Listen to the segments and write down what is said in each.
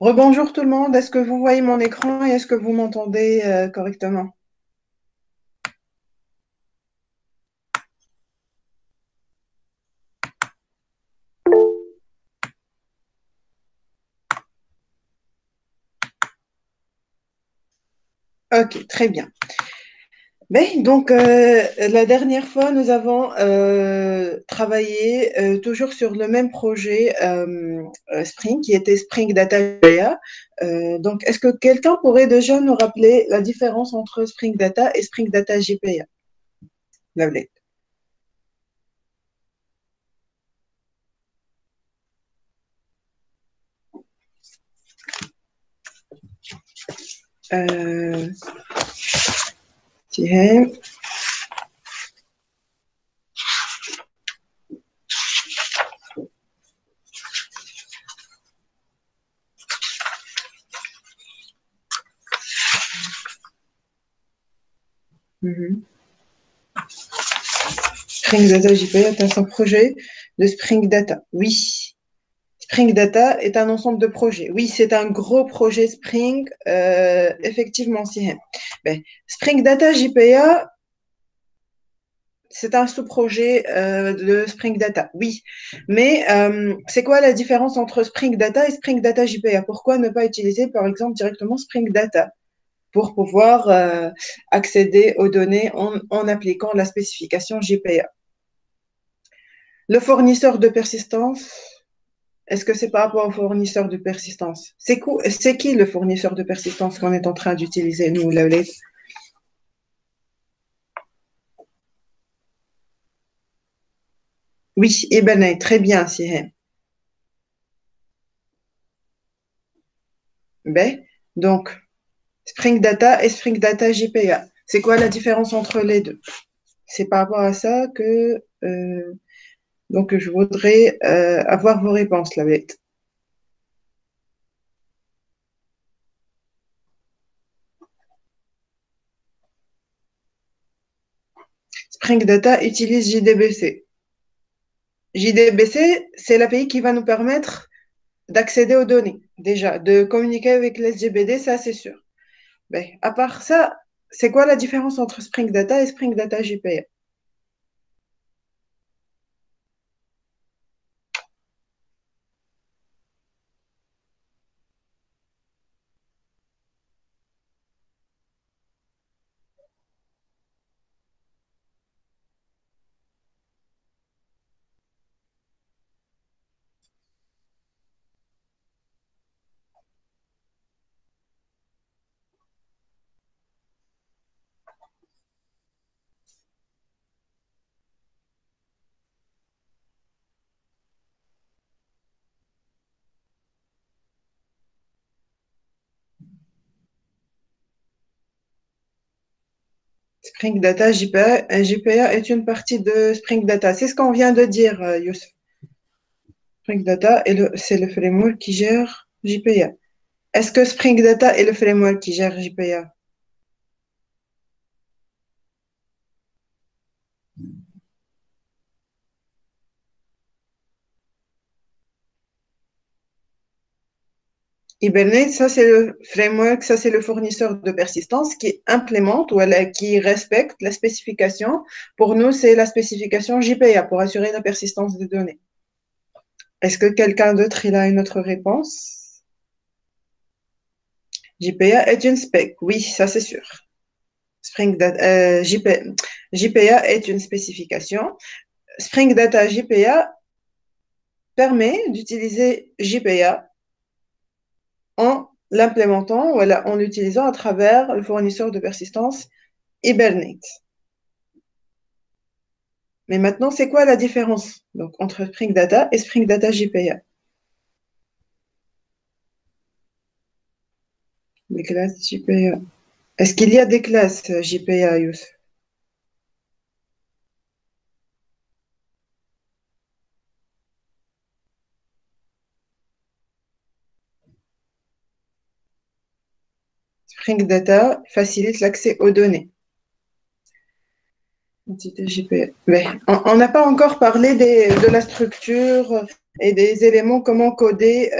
Rebonjour tout le monde, est-ce que vous voyez mon écran et est-ce que vous m'entendez correctement? Ok, très bien. La dernière fois, nous avons travaillé toujours sur le même projet Spring, qui était Spring Data GPA. Est-ce que quelqu'un pourrait déjà nous rappeler la différence entre Spring Data et Spring Data GPA? Lavlet. Euh, Tiens. Mhm. Spring Data GPA est un projet de Spring Data. Oui. Spring Data est un ensemble de projets. Oui, c'est un gros projet Spring, effectivement, si. Spring Data JPA, c'est un sous-projet de Spring Data, oui. Mais c'est quoi la différence entre Spring Data et Spring Data JPA? Pourquoi ne pas utiliser, par exemple, directement Spring Data pour pouvoir accéder aux données en appliquant la spécification JPA? Le fournisseur de persistance, est-ce que c'est par rapport au fournisseur de persistance? C'est qui le fournisseur de persistance qu'on est en train d'utiliser, nous, Laolet? Oui, Hibernate, très bien, Sihem. Ben, donc, Spring Data et Spring Data JPA. C'est quoi la différence entre les deux? C'est par rapport à ça que je voudrais avoir vos réponses, Laolet. Spring Data utilise JDBC. JDBC, c'est l'API qui va nous permettre d'accéder aux données, déjà, de communiquer avec les SGBD, ça c'est sûr. Ben, à part ça, c'est quoi la différence entre Spring Data et Spring Data JPA? Spring Data JPA, JPA est une partie de Spring Data. C'est ce qu'on vient de dire, Youssef. Spring Data, c'est le framework qui gère JPA. Est-ce que Spring Data est le framework qui gère JPA? Hibernate, ça c'est le framework, ça c'est le fournisseur de persistance qui implémente ou qui respecte la spécification. Pour nous, c'est la spécification JPA pour assurer la persistance des données. Est-ce que quelqu'un d'autre il a une autre réponse? JPA est une spec, oui, ça c'est sûr. Spring Data, JPA est une spécification. Spring Data JPA permet d'utiliser JPA en l'implémentant ou en l'utilisant à travers le fournisseur de persistance Hibernate. Mais maintenant, c'est quoi la différence donc, entre Spring Data et Spring Data JPA? Les classes JPA. Est-ce qu'il y a des classes JPA, Youssef? Spring Data facilite l'accès aux données. Entité JPA. Mais on n'a pas encore parlé de la structure et des éléments, comment coder.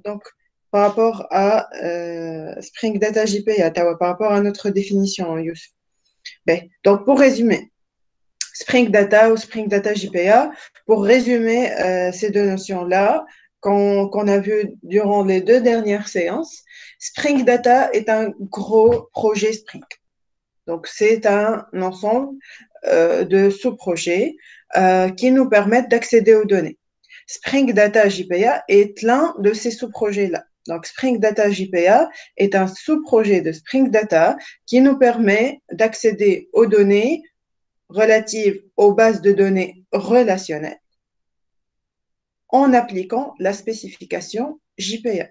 Donc, par rapport à Spring Data JPA, par rapport à notre définition, Youssef. Ben, donc, pour résumer, Spring Data ou Spring Data JPA, pour résumer ces deux notions-là, qu'on a vues durant les deux dernières séances, Spring Data est un gros projet Spring. Donc, c'est un ensemble de sous-projets qui nous permettent d'accéder aux données. Spring Data JPA est l'un de ces sous-projets-là. Donc, Spring Data JPA est un sous-projet de Spring Data qui nous permet d'accéder aux données relatives aux bases de données relationnelles en appliquant la spécification JPA.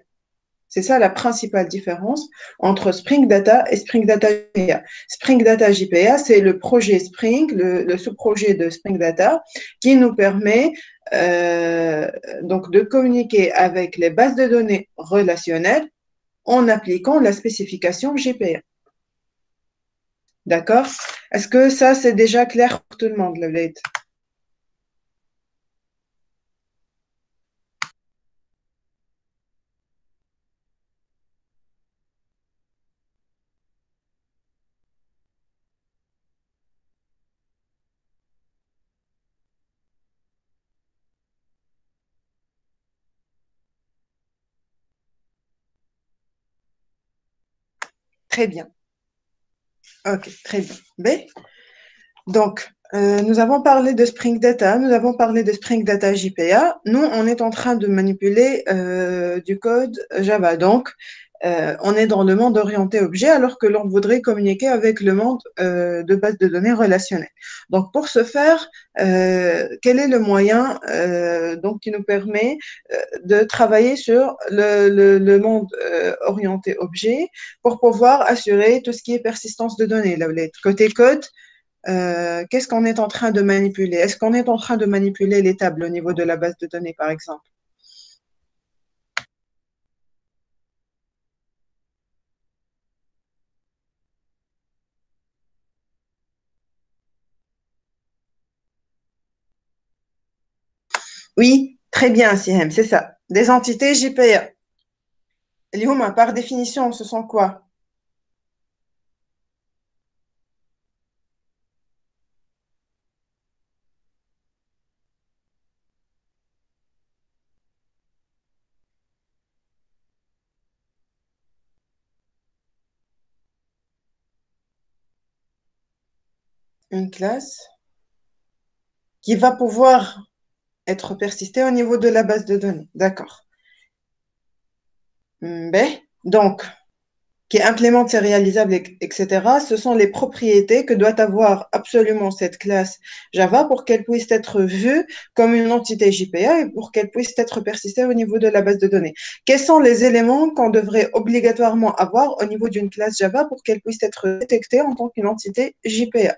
C'est ça la principale différence entre Spring Data et Spring Data JPA. Spring Data JPA, c'est le projet Spring, le sous-projet de Spring Data qui nous permet donc de communiquer avec les bases de données relationnelles en appliquant la spécification JPA. D'accord? Est-ce que ça, c'est déjà clair pour tout le monde, Levlette? Très bien. OK, très bien. B. Donc, nous avons parlé de Spring Data, nous avons parlé de Spring Data JPA. Nous, on est en train de manipuler du code Java. Donc, on est dans le monde orienté objet alors que l'on voudrait communiquer avec le monde de base de données relationnelles. Donc, pour ce faire, quel est le moyen donc, qui nous permet de travailler sur le monde orienté objet pour pouvoir assurer tout ce qui est persistance de données, là, côté code, qu'est-ce qu'on est en train de manipuler? Est-ce qu'on est en train de manipuler les tables au niveau de la base de données, par exemple? Oui, très bien, Sihem, c'est ça. Des entités JPA. Lihuma, par définition, ce sont quoi? Une classe qui va pouvoir être persistée au niveau de la base de données. D'accord. B. Donc, qui implémente ses réalisables, etc., ce sont les propriétés que doit avoir absolument cette classe Java pour qu'elle puisse être vue comme une entité JPA et pour qu'elle puisse être persistée au niveau de la base de données. Quels sont les éléments qu'on devrait obligatoirement avoir au niveau d'une classe Java pour qu'elle puisse être détectée en tant qu'une entité JPA?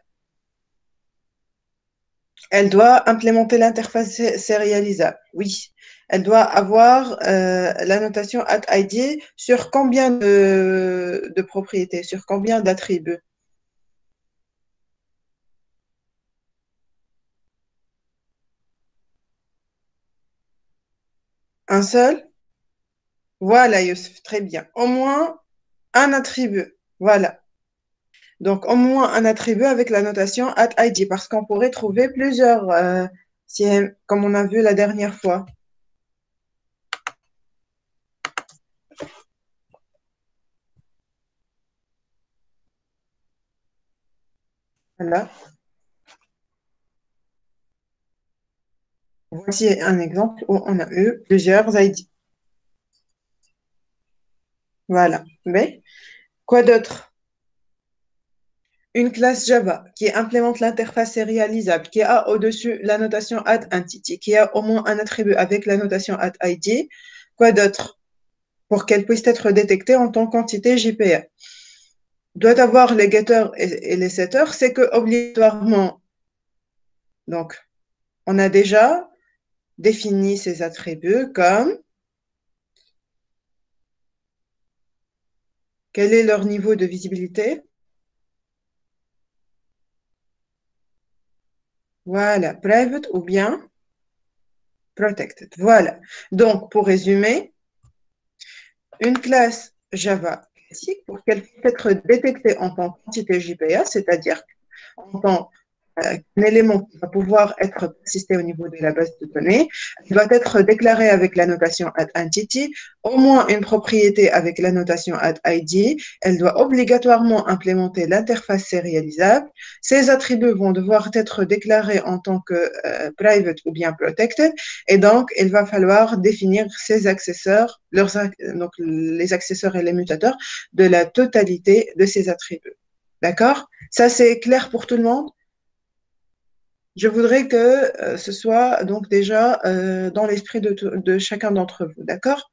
Elle doit implémenter l'interface sérialisable, oui. Elle doit avoir la notation @id sur combien de propriétés, sur combien d'attributs? Un seul? Voilà, Youssef, très bien. Au moins un attribut. Voilà. Donc, au moins un attribut avec la notation @id, parce qu'on pourrait trouver plusieurs, comme on a vu la dernière fois. Voilà. Voici un exemple où on a eu plusieurs ID. Voilà. Mais, quoi d'autre? Une classe Java qui implémente l'interface sérialisable, qui a au-dessus la notation @entity, qui a au moins un attribut avec la notation @id. Quoi d'autre? Pour qu'elle puisse être détectée en tant qu'entité JPA. Doit avoir les getters et les setters, c'est que obligatoirement, donc, on a déjà défini ces attributs comme quel est leur niveau de visibilité. Voilà, private ou bien protected. Voilà. Donc, pour résumer, une classe Java classique pour qu'elle puisse être détectée en tant qu'entité JPA, c'est-à-dire en tant un élément qui va pouvoir être persisté au niveau de la base de données doit être déclaré avec la notation addEntity, au moins une propriété avec la notation addID. Elle doit obligatoirement implémenter l'interface sérialisable. Ces attributs vont devoir être déclarés en tant que private ou bien protected, et donc il va falloir définir ces accesseurs, donc les accesseurs et les mutateurs de la totalité de ces attributs. D'accord? Ça, c'est clair pour tout le monde? Je voudrais que ce soit donc déjà dans l'esprit de chacun d'entre vous, d'accord?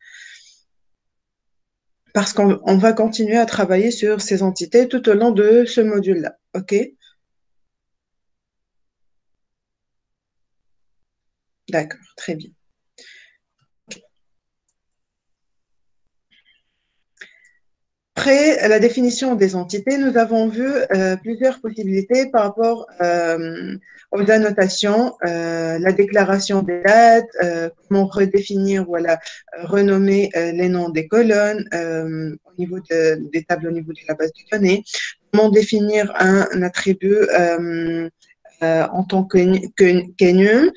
Parce qu'on va continuer à travailler sur ces entités tout au long de ce module-là, ok? D'accord, très bien. Après la définition des entités, nous avons vu plusieurs possibilités par rapport aux annotations, la déclaration des dates, comment redéfinir, voilà, renommer les noms des colonnes au niveau des tables au niveau de la base de données, comment définir un attribut en tant qu'enum,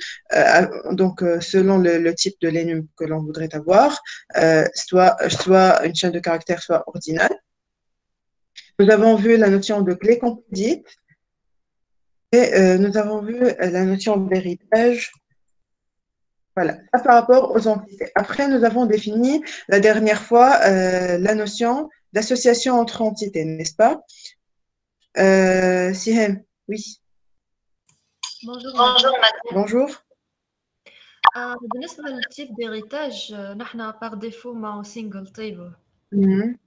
donc selon le type de l'enum que l'on voudrait avoir, soit une chaîne de caractères, soit ordinale. Nous avons vu la notion de clé composite et nous avons vu la notion d'héritage. Voilà, ça par rapport aux entités. Après, nous avons défini la dernière fois la notion d'association entre entités, n'est-ce pas? Sihem, oui. Bonjour madame. Bonjour. بالنسبة للتيب d'héritage نحن par défaut مع single table. Mhm.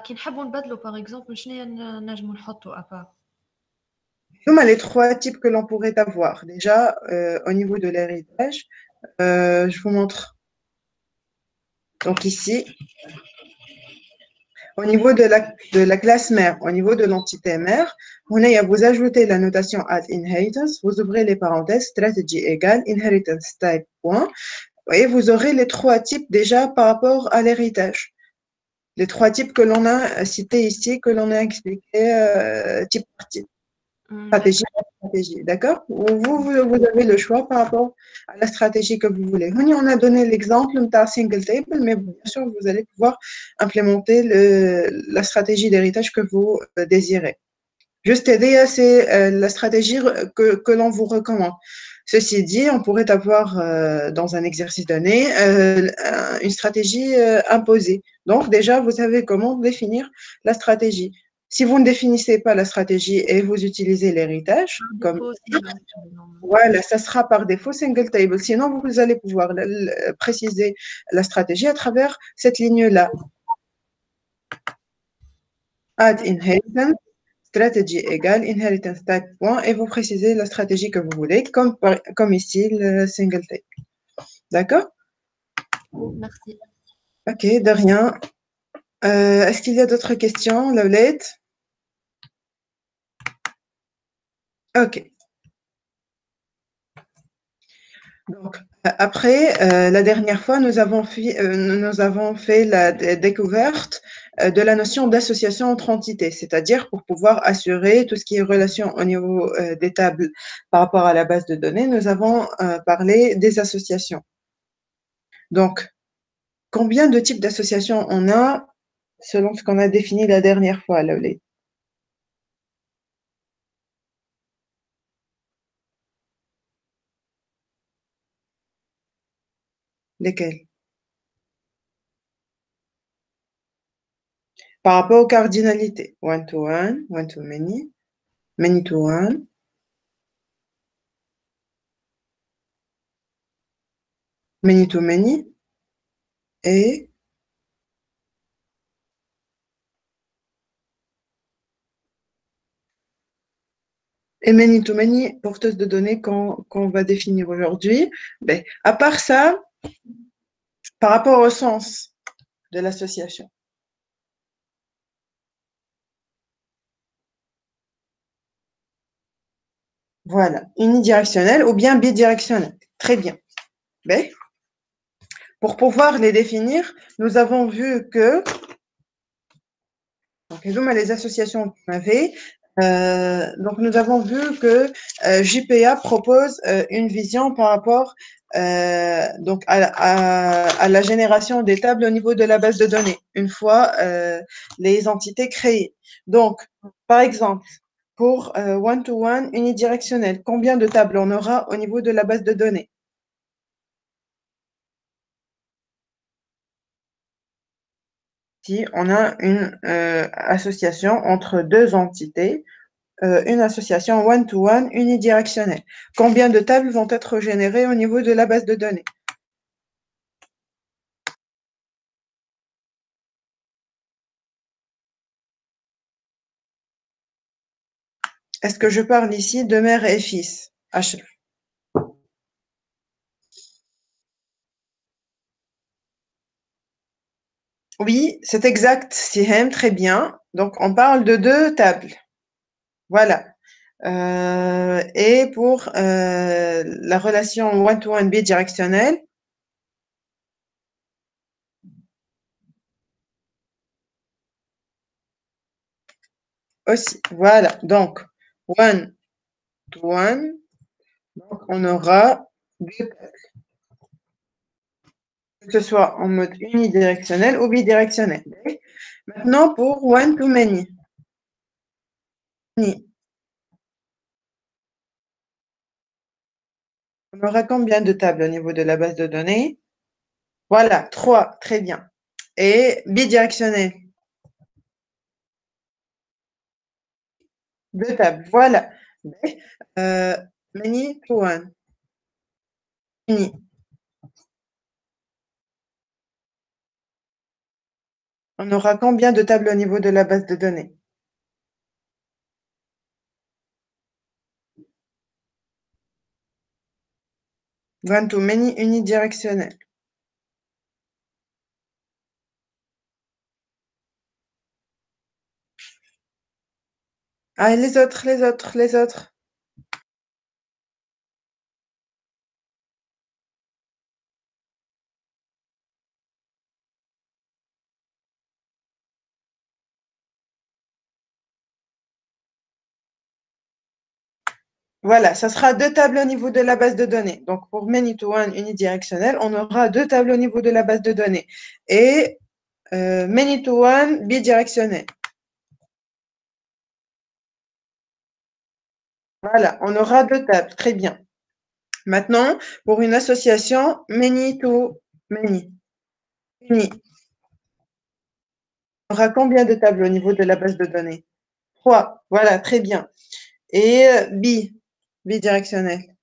كي نحبوا نبدلوا par exemple شنو هي نجموا نحطوا à part. Nous, les trois types que l'on pourrait avoir. Déjà, au niveau de l'héritage, je vous montre. Donc ici, au niveau de la classe mère, au niveau de l'entité mère, vous ajoutez la notation at inheritance, vous ouvrez les parenthèses, strategy égale inheritance type point, et vous aurez les trois types déjà par rapport à l'héritage. Les trois types que l'on a cités ici, que l'on a expliqué type par type. Stratégie par stratégie, d'accord? Vous avez le choix par rapport à la stratégie que vous voulez. On a donné l'exemple d'un single table, mais bien sûr, vous allez pouvoir implémenter la stratégie d'héritage que vous désirez. Juste aider, c'est la stratégie que l'on vous recommande. Ceci dit, on pourrait avoir dans un exercice donné une stratégie imposée. Donc déjà, vous savez comment définir la stratégie. Si vous ne définissez pas la stratégie et vous utilisez l'héritage, Par comme défaut single table. voilà, ça sera par défaut single table. Sinon, vous allez pouvoir préciser la stratégie à travers cette ligne-là. Add inheritance, stratégie égale inheritance type point, et vous précisez la stratégie que vous voulez, comme ici le single table. D'accord? Merci. Ok, de rien. Est-ce qu'il y a d'autres questions, Laulette? Ok. Donc, après, la dernière fois, nous avons fait la découverte de la notion d'association entre entités, c'est-à-dire pour pouvoir assurer tout ce qui est relation au niveau des tables par rapport à la base de données, nous avons parlé des associations. Donc, combien de types d'associations on a selon ce qu'on a défini la dernière fois, Laulette? Lesquelles? Par rapport aux cardinalités, one to many, many to one, many to many, et many to many, porteuse de données qu'on va définir aujourd'hui. Ben, à part ça, par rapport au sens de l'association. Voilà, unidirectionnel ou bien bidirectionnel. Très bien. Ben, Pour pouvoir les définir, nous avons vu que, donc, les associations qu'on avait, donc nous avons vu que JPA propose une vision par rapport donc à la génération des tables au niveau de la base de données, une fois les entités créées. Donc, par exemple, pour one-to-one unidirectionnel, combien de tables on aura au niveau de la base de données? Si on a une association entre deux entités, une association one-to-one unidirectionnelle. Combien de tables vont être générées au niveau de la base de données? Est-ce que je parle ici de mère et fils? H. Oui, c'est exact, Sihem, très bien. Donc, on parle de deux tables. Voilà. Et pour la relation one-to-one bidirectionnelle, aussi. Voilà. Donc, one-to-one, donc on aura deux tables, que ce soit en mode unidirectionnel ou bidirectionnel. Maintenant, pour one-to-many, on aura combien de tables au niveau de la base de données? Voilà, 3, très bien. Et bidirectionnel, 2 tables, voilà. Euh, many to one, many. On aura combien de tables au niveau de la base de données? One to many unidirectionnel. Ah, et les autres, les autres, les autres. Voilà, ça sera 2 tables au niveau de la base de données. Donc, pour many to one unidirectionnel, on aura 2 tables au niveau de la base de données. Et many to one bidirectionnel. Voilà, on aura 2 tables, très bien. Maintenant, pour une association many to many, uni, on aura combien de tables au niveau de la base de données? 3, voilà, très bien. Et bidirectionnel.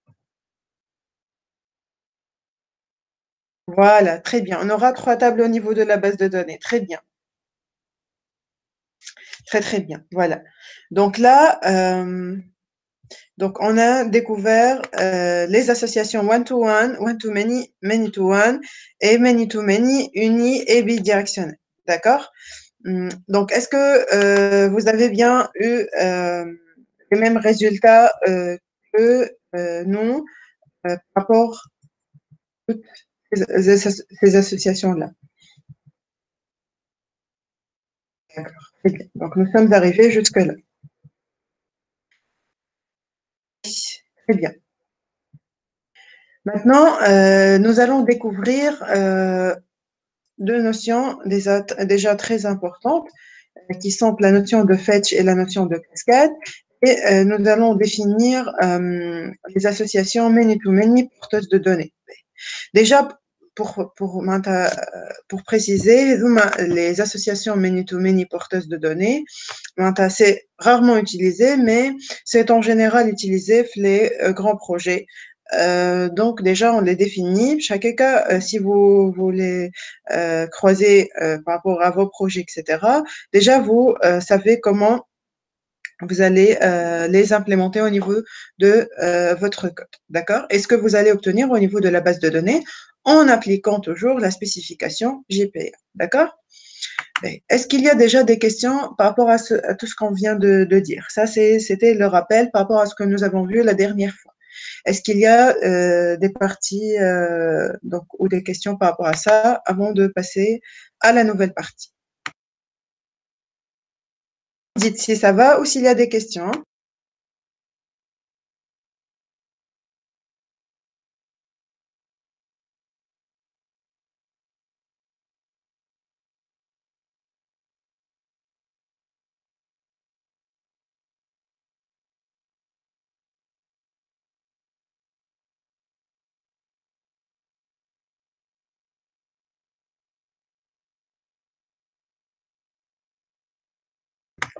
Voilà, très bien. On aura 3 tables au niveau de la base de données. Très bien. Très, très bien. Voilà. Donc là, donc on a découvert les associations one-to-one, one-to-many, many-to-one et many-to-many, uni et bidirectionnel. D'accord? Donc, est-ce que vous avez bien eu les mêmes résultats que nous par rapport à toutes ces associations-là? D'accord. Très bien. Donc, nous sommes arrivés jusque-là. Très bien. Maintenant, nous allons découvrir deux notions déjà très importantes, qui sont la notion de fetch et la notion de cascade. Et nous allons définir les associations many-to-many porteuses de données. Déjà, pour préciser, les associations many-to-many porteuses de données, c'est rarement utilisé, mais c'est en général utilisé pour les grands projets. Donc déjà, on les définit. Chaque cas, si vous voulez croiser par rapport à vos projets, etc., déjà, vous savez comment vous allez les implémenter au niveau de votre code. D'accord? Et ce que vous allez obtenir au niveau de la base de données en appliquant toujours la spécification JPA. D'accord? Est-ce qu'il y a déjà des questions par rapport à tout ce qu'on vient de dire? Ça, c'était le rappel par rapport à ce que nous avons vu la dernière fois. Est-ce qu'il y a des parties donc, ou des questions par rapport à ça avant de passer à la nouvelle partie? Dites si ça va ou s'il y a des questions.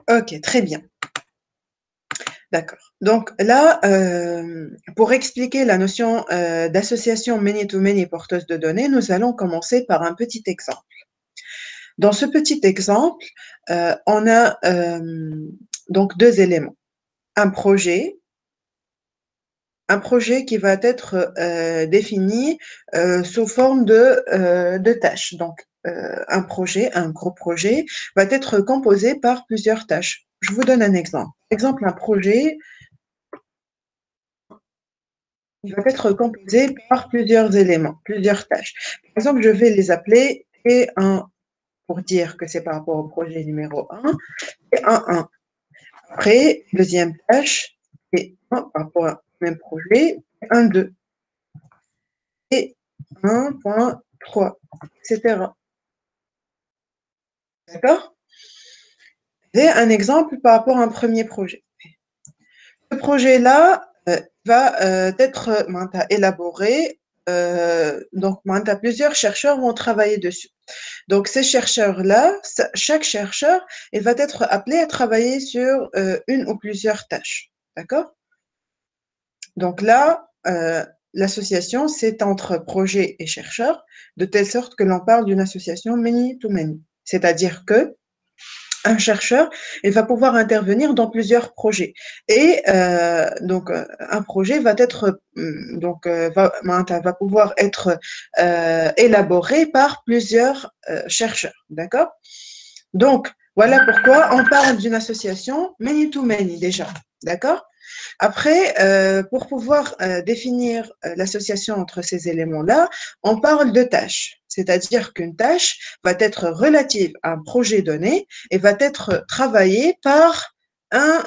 Ok, très bien. D'accord. Donc là, pour expliquer la notion d'association many-to-many porteuse de données, nous allons commencer par un petit exemple. Dans ce petit exemple, on a donc deux éléments. Un projet qui va être défini sous forme de tâches. Donc, un gros projet, va être composé par plusieurs tâches. Je vous donne un exemple. Par exemple, un projet il va être composé par plusieurs éléments, plusieurs tâches. Par exemple, je vais les appeler T1 pour dire que c'est par rapport au projet numéro 1, T1. Après, deuxième tâche, T1 par rapport au même projet, T1,2, T1.3, etc. D'accord? J'ai un exemple par rapport à un premier projet. Ce projet-là va être élaboré. Donc, plusieurs chercheurs vont travailler dessus. Donc, ces chercheurs-là, chaque chercheur, il va être appelé à travailler sur une ou plusieurs tâches. D'accord? Donc là, l'association, c'est entre projet et chercheur, de telle sorte que l'on parle d'une association many-to-many. C'est-à-dire que un chercheur, il va pouvoir intervenir dans plusieurs projets. Et donc, un projet va être, va pouvoir être élaboré par plusieurs chercheurs. D'accord? Donc, voilà pourquoi on parle d'une association many-to-many déjà. D'accord? Après, pour pouvoir définir l'association entre ces éléments-là, on parle de tâches. C'est-à-dire qu'une tâche va être relative à un projet donné et va être travaillée par un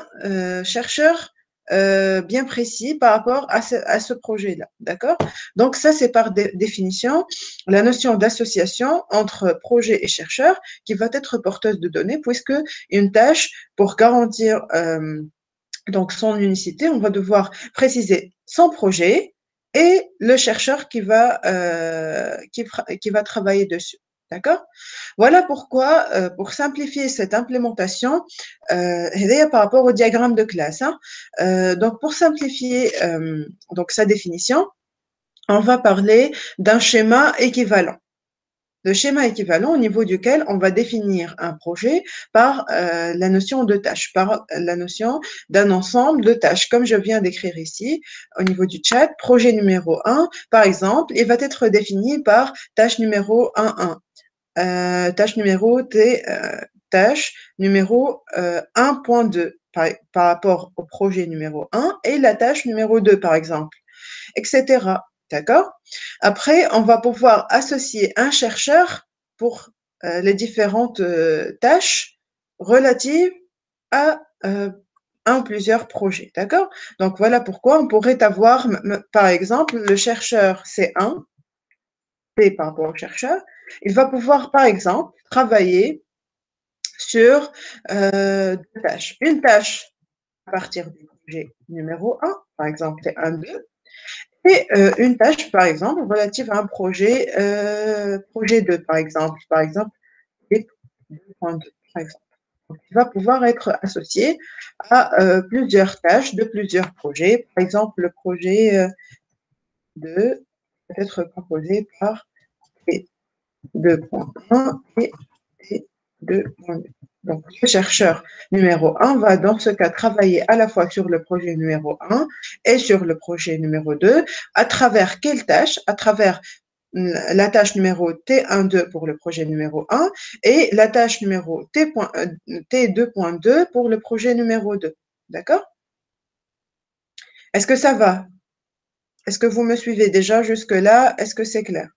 chercheur bien précis par rapport à ce projet-là. D'accord? Donc, ça, c'est par définition la notion d'association entre projet et chercheur qui va être porteuse de données, puisque une tâche, pour garantir donc son unicité, on va devoir préciser son projet et le chercheur qui va travailler dessus. D'accord? Voilà pourquoi, pour simplifier cette implémentation, par rapport au diagramme de classe, hein, donc pour simplifier donc sa définition, on va parler d'un schéma équivalent. Le schéma équivalent au niveau duquel on va définir un projet par la notion de tâche, par la notion d'un ensemble de tâches, comme je viens d'écrire ici au niveau du chat. Projet numéro 1, par exemple, il va être défini par tâche numéro 1.1, tâche numéro 1.2 par rapport au projet numéro 1 et la tâche numéro 2, par exemple, etc. D'accord? Après, on va pouvoir associer un chercheur pour les différentes tâches relatives à un ou plusieurs projets. D'accord? Donc, voilà pourquoi on pourrait avoir, par exemple, le chercheur C1, C par rapport au chercheur, il va pouvoir, par exemple, travailler sur deux tâches. Une tâche à partir du projet numéro 1, par exemple, T1,2, et une tâche, par exemple, relative à un projet 2, par exemple, et 2.2, par exemple. Donc, il va pouvoir être associé à plusieurs tâches de plusieurs projets. Par exemple, le projet 2 peut être composé par T2.1 et T2.2. Donc, le chercheur numéro 1 va dans ce cas travailler à la fois sur le projet numéro 1 et sur le projet numéro 2. À travers quelle tâche? À travers la tâche numéro T1.2 pour le projet numéro 1 et la tâche numéro T2.2 pour le projet numéro 2. D'accord? Est-ce que ça va? Est-ce que vous me suivez déjà jusque-là? Est-ce que c'est clair?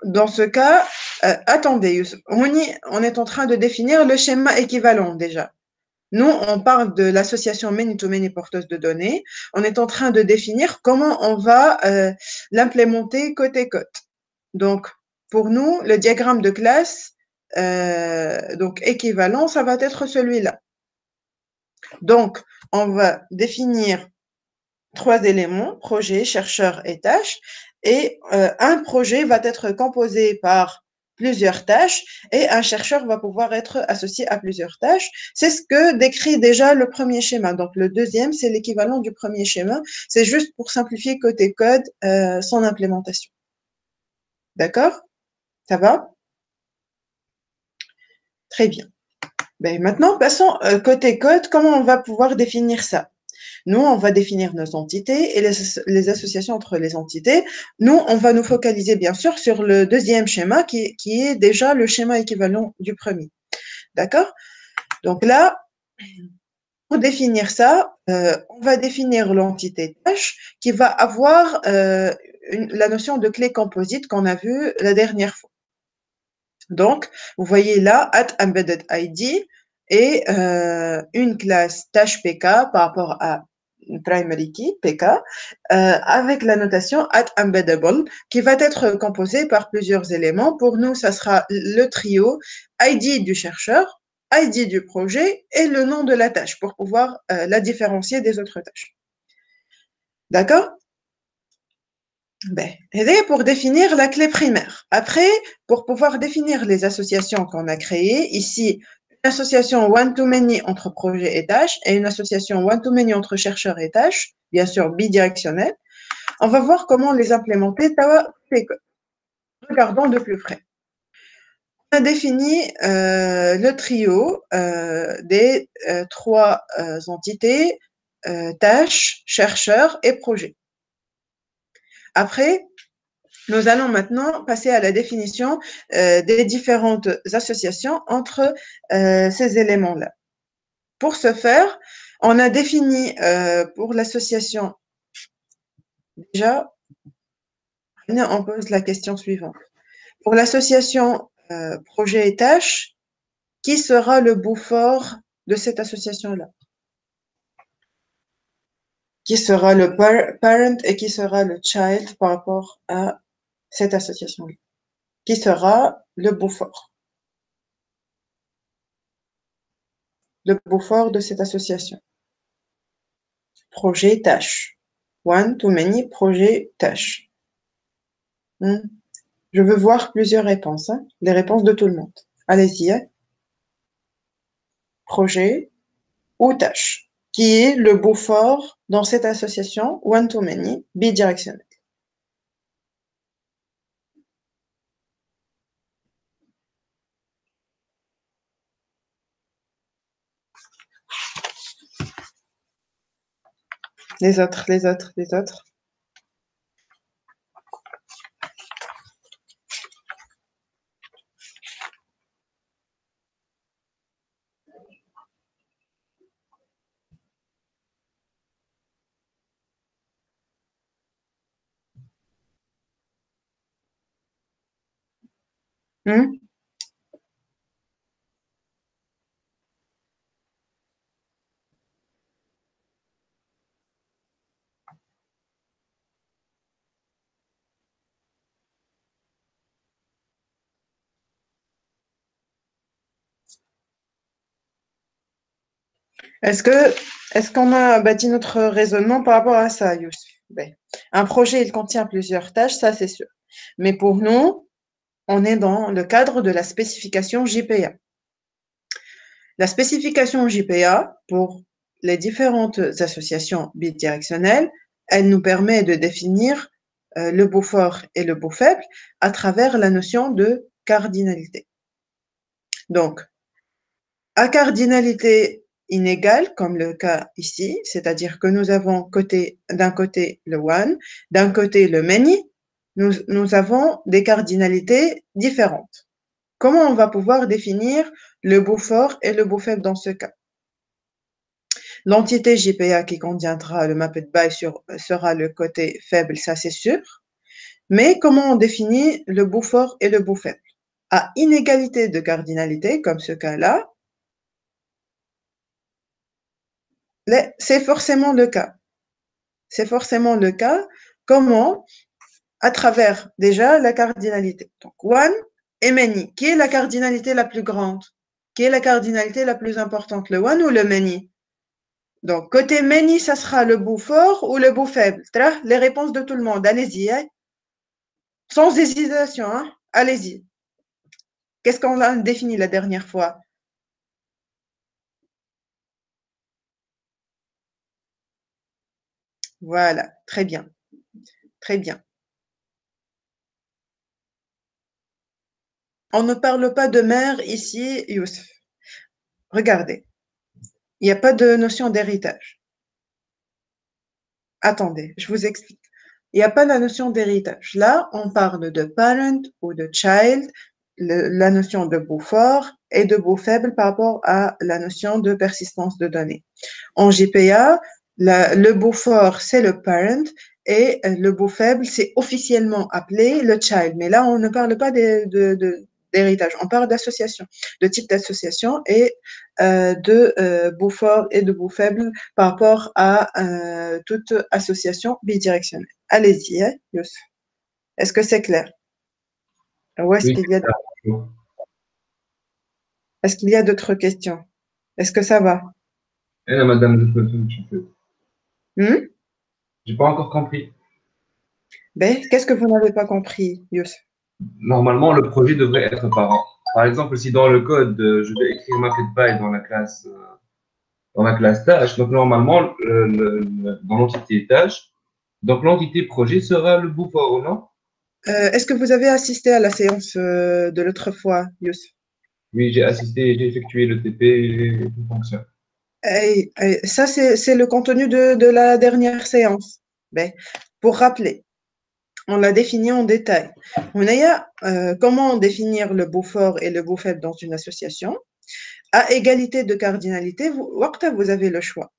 Dans ce cas, attendez, Youssef. On est en train de définir le schéma équivalent déjà. Nous, on parle de l'association many-to-many porteuse de données. On est en train de définir comment on va l'implémenter côté code. Donc, pour nous, le diagramme de classe, donc équivalent, ça va être celui-là. Donc, on va définir 3 éléments, projet, chercheur et tâche. Et un projet va être composé par plusieurs tâches et un chercheur va pouvoir être associé à plusieurs tâches. C'est ce que décrit déjà le premier schéma. Donc, le deuxième, c'est l'équivalent du premier schéma. C'est juste pour simplifier côté code son implémentation. D'accord? Ça va? Très bien. Ben, maintenant, passons côté code. Comment on va pouvoir définir ça? Nous, on va définir nos entités et les associations entre les entités. Nous, on va nous focaliser bien sûr sur le deuxième schéma qui est déjà le schéma équivalent du premier. D'accord? Donc là, pour définir ça, on va définir l'entité tâche qui va avoir la notion de clé composite qu'on a vue la dernière fois. Donc, vous voyez là, @embeddedID et une classe tâche PK par rapport à une primary key PK avec la notation @embeddable qui va être composée par plusieurs éléments. Pour nous, ça sera le trio ID du chercheur, ID du projet et le nom de la tâche pour pouvoir la différencier des autres tâches. D'accord? Ben, et pour définir la clé primaire. Après, pour pouvoir définir les associations qu'on a créées, ici, une association one-to-many entre projet et tâche et une association one-to-many entre chercheur et tâche, bien sûr bidirectionnelle, on va voir comment les implémenter. Regardons de plus près. On a défini le trio des 3 entités, tâche, chercheur et projet. Après, nous allons maintenant passer à la définition des différentes associations entre ces éléments-là. Pour ce faire, on a défini pour l'association, déjà, on pose la question suivante. Pour l'association projet et tâche, qui sera le bout fort de cette association-là? Qui sera le parent et qui sera le child par rapport à cette association-là? Qui sera le bout fort? Le bout fort de cette association. Projet, tâche. One, too many, projet, tâche. Je veux voir plusieurs réponses, hein? Les réponses de tout le monde. Allez-y. Hein? Projet ou tâche. Qui est le bout fort dans cette association one, too many, bidirectionnelle? Les autres. Est-ce qu'on a bâti notre raisonnement par rapport à ça, Youssef? Ben, un projet, il contient plusieurs tâches, ça c'est sûr. Mais pour nous, on est dans le cadre de la spécification JPA. La spécification JPA, pour les différentes associations bidirectionnelles, elle nous permet de définir le bout fort et le bout faible à travers la notion de cardinalité. Donc, à cardinalité inégale, comme le cas ici, c'est-à-dire que nous avons d'un côté le one, d'un côté le many, nous avons des cardinalités différentes. Comment on va pouvoir définir le bout fort et le bout faible dans ce cas? L'entité JPA qui contiendra le mapped by sera le côté faible, ça c'est sûr. Mais comment on définit le bout fort et le bout faible? À inégalité de cardinalité, comme ce cas-là, c'est forcément le cas. C'est forcément le cas. Comment? À travers déjà la cardinalité. Donc, one et many. Qui est la cardinalité la plus grande? Qui est la cardinalité la plus importante? Le one ou le many? Donc, côté many, ça sera le bout fort ou le bout faible? Les réponses de tout le monde. Allez-y, hein? Sans hésitation. Hein? Allez-y. Qu'est-ce qu'on a défini la dernière fois? Voilà, très bien. Très bien. On ne parle pas de mère ici, Youssef. Regardez, il n'y a pas de notion d'héritage. Attendez, je vous explique. Il n'y a pas la notion d'héritage. Là, on parle de parent ou de child, la notion de bout fort et de bout faible par rapport à la notion de persistance de données. En GPA, le bout fort, c'est le parent et le bout faible, c'est officiellement appelé le child. Mais là, on ne parle pas d'héritage, on parle d'association, de type d'association et de bout fort et de bout faible par rapport à toute association bidirectionnelle. Allez-y, hein, Youssef. Est-ce que c'est clair? Ou est-ce Oui, qu'il y a, c'est ça. est-ce qu'il y a d'autres questions? Est-ce que ça va? Et la madame de Fulton, en fait. Hmm? J'ai pas encore compris. Ben, qu'est-ce que vous n'avez pas compris, Youssef? Normalement, le projet devrait être par an. Par exemple, si dans le code, je vais écrire ma by dans la classe tâche, donc normalement, dans l'entité tâche, donc l'entité projet sera le bout fort, non? Est-ce que vous avez assisté à la séance de l'autre fois, Youssef? Oui, j'ai assisté, j'ai effectué le TP et tout fonctionne. Ça, c'est le contenu de la dernière séance. Ben, pour rappeler, on l'a défini en détail. On a comment définir le bout fort et le bout faible dans une association. À égalité de cardinalité, vous avez le choix.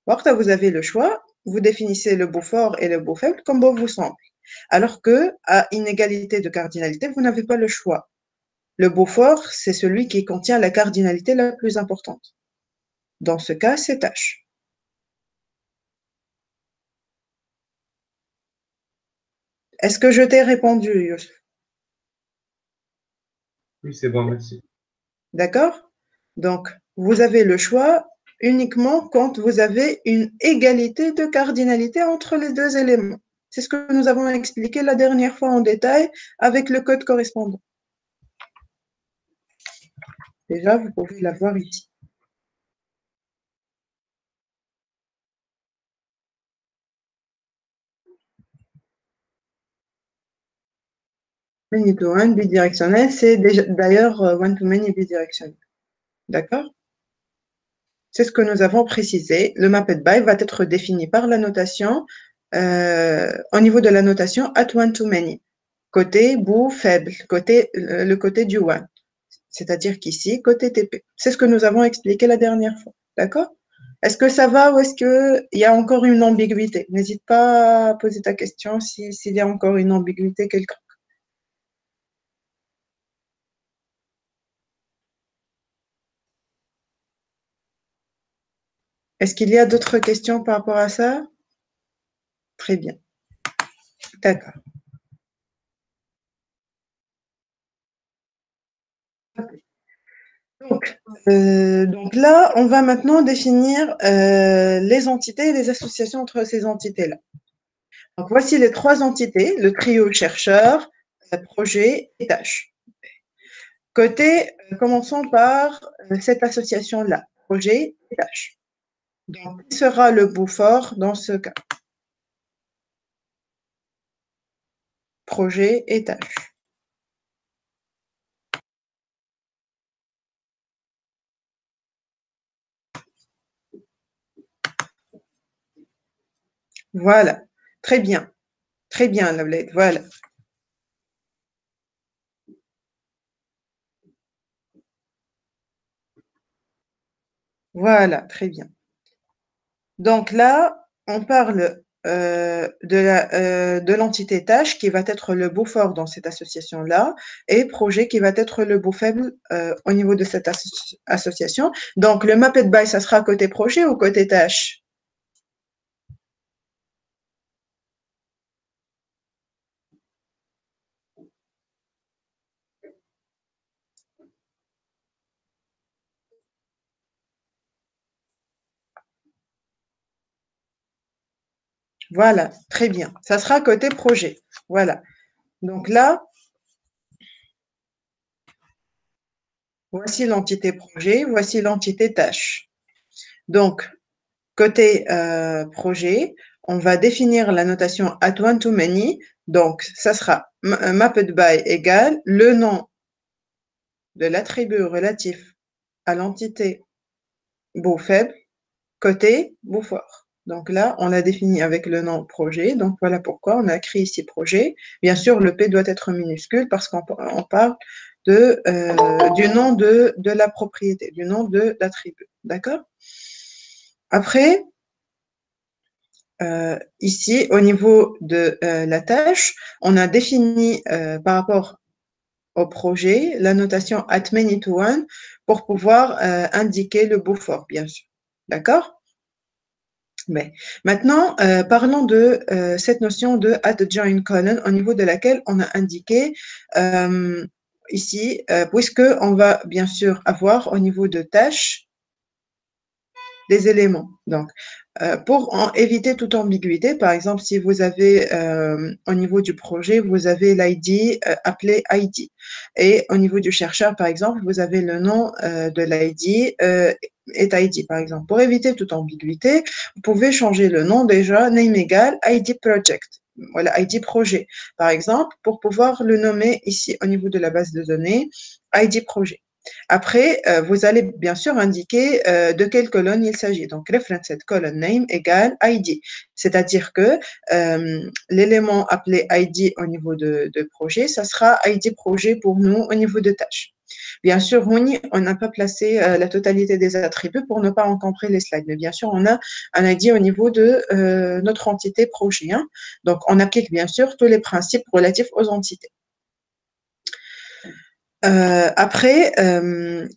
Vous avez le choix, vous définissez le bout fort et le bout faible comme bon vous semble. Alors que à inégalité de cardinalité, vous n'avez pas le choix. Le bout fort, c'est celui qui contient la cardinalité la plus importante. Dans ce cas, c'est H. Est-ce que je t'ai répondu, Youssef? Oui, c'est bon, merci. D'accord? Donc, vous avez le choix uniquement quand vous avez une égalité de cardinalité entre les deux éléments. C'est ce que nous avons expliqué la dernière fois en détail avec le code correspondant. Déjà, vous pouvez la voir ici. Many-to-one bidirectionnel, c'est d'ailleurs one-to-many bidirectionnel. D'accord? C'est ce que nous avons précisé. Le mapped by va être défini par la notation, au niveau de la notation at one-to-many. Côté bout faible, le côté du one. C'est-à-dire qu'ici, côté TP. C'est ce que nous avons expliqué la dernière fois. D'accord? Est-ce que ça va ou est-ce qu'il y a encore une ambiguïté? N'hésite pas à poser ta question s'il y a encore une ambiguïté quelconque. Est-ce qu'il y a d'autres questions par rapport à ça? Très bien. D'accord. Donc là, on va maintenant définir les entités et les associations entre ces entités-là. Donc voici les trois entités, le trio chercheur, projet et tâche. Commençons par cette association-là, projet et tâche. Donc, qui sera le bout fort dans ce cas? Projet et tâche. Voilà. Très bien. Très bien, Lavlette. Voilà. Voilà, très bien. Donc là, on parle de l'entité tâche qui va être le bout fort dans cette association-là et projet qui va être le bout faible au niveau de cette association. Donc, le mapped by, ça sera côté projet ou côté tâche? Voilà, très bien. Ça sera côté projet. Voilà. Donc là, voici l'entité projet, voici l'entité tâche. Donc, côté projet, on va définir la notation at one to many. Donc, ça sera mapped by égale le nom de l'attribut relatif à l'entité bout faible côté bout fort. Donc là, on l'a défini avec le nom projet. Donc voilà pourquoi on a écrit ici projet. Bien sûr, le P doit être minuscule parce qu'on parle du nom de la propriété, du nom de l'attribut. D'accord? Après, ici, au niveau de la tâche, on a défini par rapport au projet la notation at many to one pour pouvoir indiquer le bout fort, bien sûr. D'accord? Mais maintenant, parlons de cette notion de at join colon au niveau de laquelle on a indiqué ici, puisque on va bien sûr avoir au niveau de tâches des éléments. Donc, pour éviter toute ambiguïté, par exemple, si vous avez au niveau du projet, vous avez l'ID appelé ID. Et au niveau du chercheur, par exemple, vous avez le nom de l'ID est ID, par exemple. Pour éviter toute ambiguïté, vous pouvez changer le nom déjà, name égale ID project. Voilà, ID projet, par exemple, pour pouvoir le nommer ici au niveau de la base de données, ID projet. Après, vous allez bien sûr indiquer de quelle colonne il s'agit. Donc, reference colonne name égale ID. C'est-à-dire que l'élément appelé ID au niveau de projet, ça sera ID projet pour nous au niveau de tâche. Bien sûr, on n'a pas placé la totalité des attributs pour ne pas encombrer les slides. Mais bien sûr, on a un ID au niveau de notre entité projet. Hein. Donc, on applique bien sûr tous les principes relatifs aux entités. Après,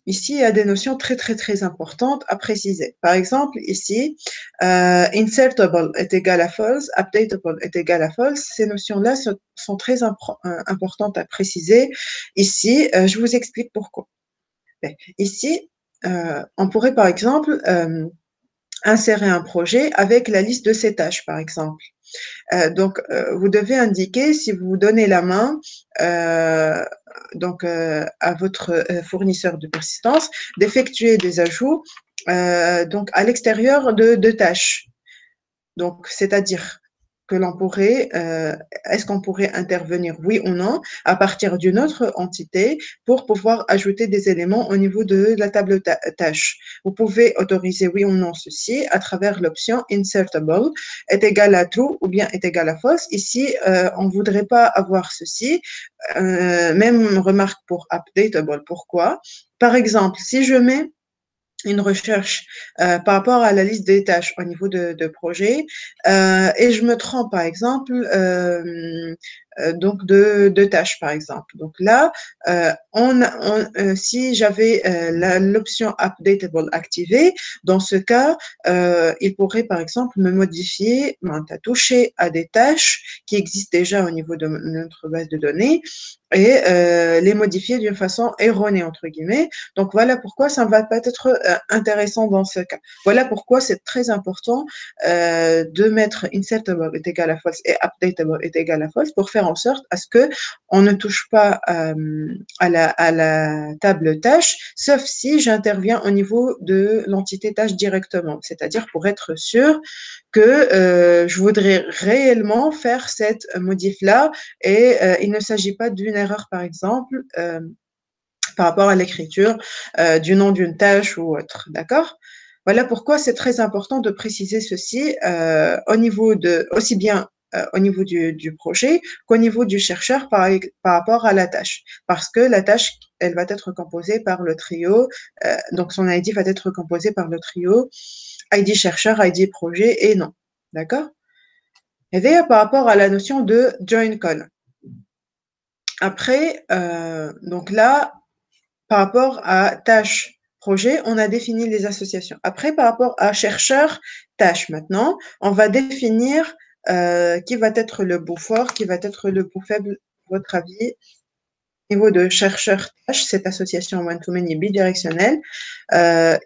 ici, il y a des notions très, très, très importantes à préciser. Par exemple, ici, insertable est égal à false, updatable est égal à false. Ces notions-là sont très importantes à préciser. Ici, je vous explique pourquoi. Ici, on pourrait, par exemple, insérer un projet avec la liste de ses tâches, par exemple. Donc, vous devez indiquer, si vous donnez la main à votre fournisseur de persistance, d'effectuer des ajouts donc à l'extérieur de tâches. Donc, c'est-à-dire que l'on pourrait, est-ce qu'on pourrait intervenir, oui ou non, à partir d'une autre entité pour pouvoir ajouter des éléments au niveau de la table tâche. Vous pouvez autoriser oui ou non ceci à travers l'option insertable est égal à true ou bien est égal à false. Ici, on ne voudrait pas avoir ceci. Même remarque pour updatable. Pourquoi? Par exemple, si je mets une recherche par rapport à la liste des tâches au niveau de projet et je me trompe par exemple donc de tâches par exemple. Donc là, si j'avais l'option updatable activée, dans ce cas, il pourrait par exemple me modifier, toucher à des tâches qui existent déjà au niveau de notre base de données et les modifier d'une façon erronée entre guillemets. Donc voilà pourquoi ça ne va pas être intéressant dans ce cas. Voilà pourquoi c'est très important de mettre insertable est égal à false et updatable est égal à false pour faire en sorte à ce que on ne touche pas à la table tâche, sauf si j'interviens au niveau de l'entité tâche directement, c'est-à-dire pour être sûr que je voudrais réellement faire cette modif-là et il ne s'agit pas d'une erreur, par exemple, par rapport à l'écriture du nom d'une tâche ou autre, d'accord? Voilà pourquoi c'est très important de préciser ceci au niveau de aussi bien au niveau du projet qu'au niveau du chercheur par rapport à la tâche. Parce que la tâche, elle va être composée par le trio, donc son ID va être composé par le trio ID chercheur, ID projet et nom. D'accord? Et par rapport à la notion de join column. Après, donc là, par rapport à tâche, projet, on a défini les associations. Après, par rapport à chercheur, tâche, maintenant, on va définir qui va être le bout fort, qui va être le bout faible, à votre avis, au niveau de chercheur-tâche, cette association one-to-many bidirectionnelle,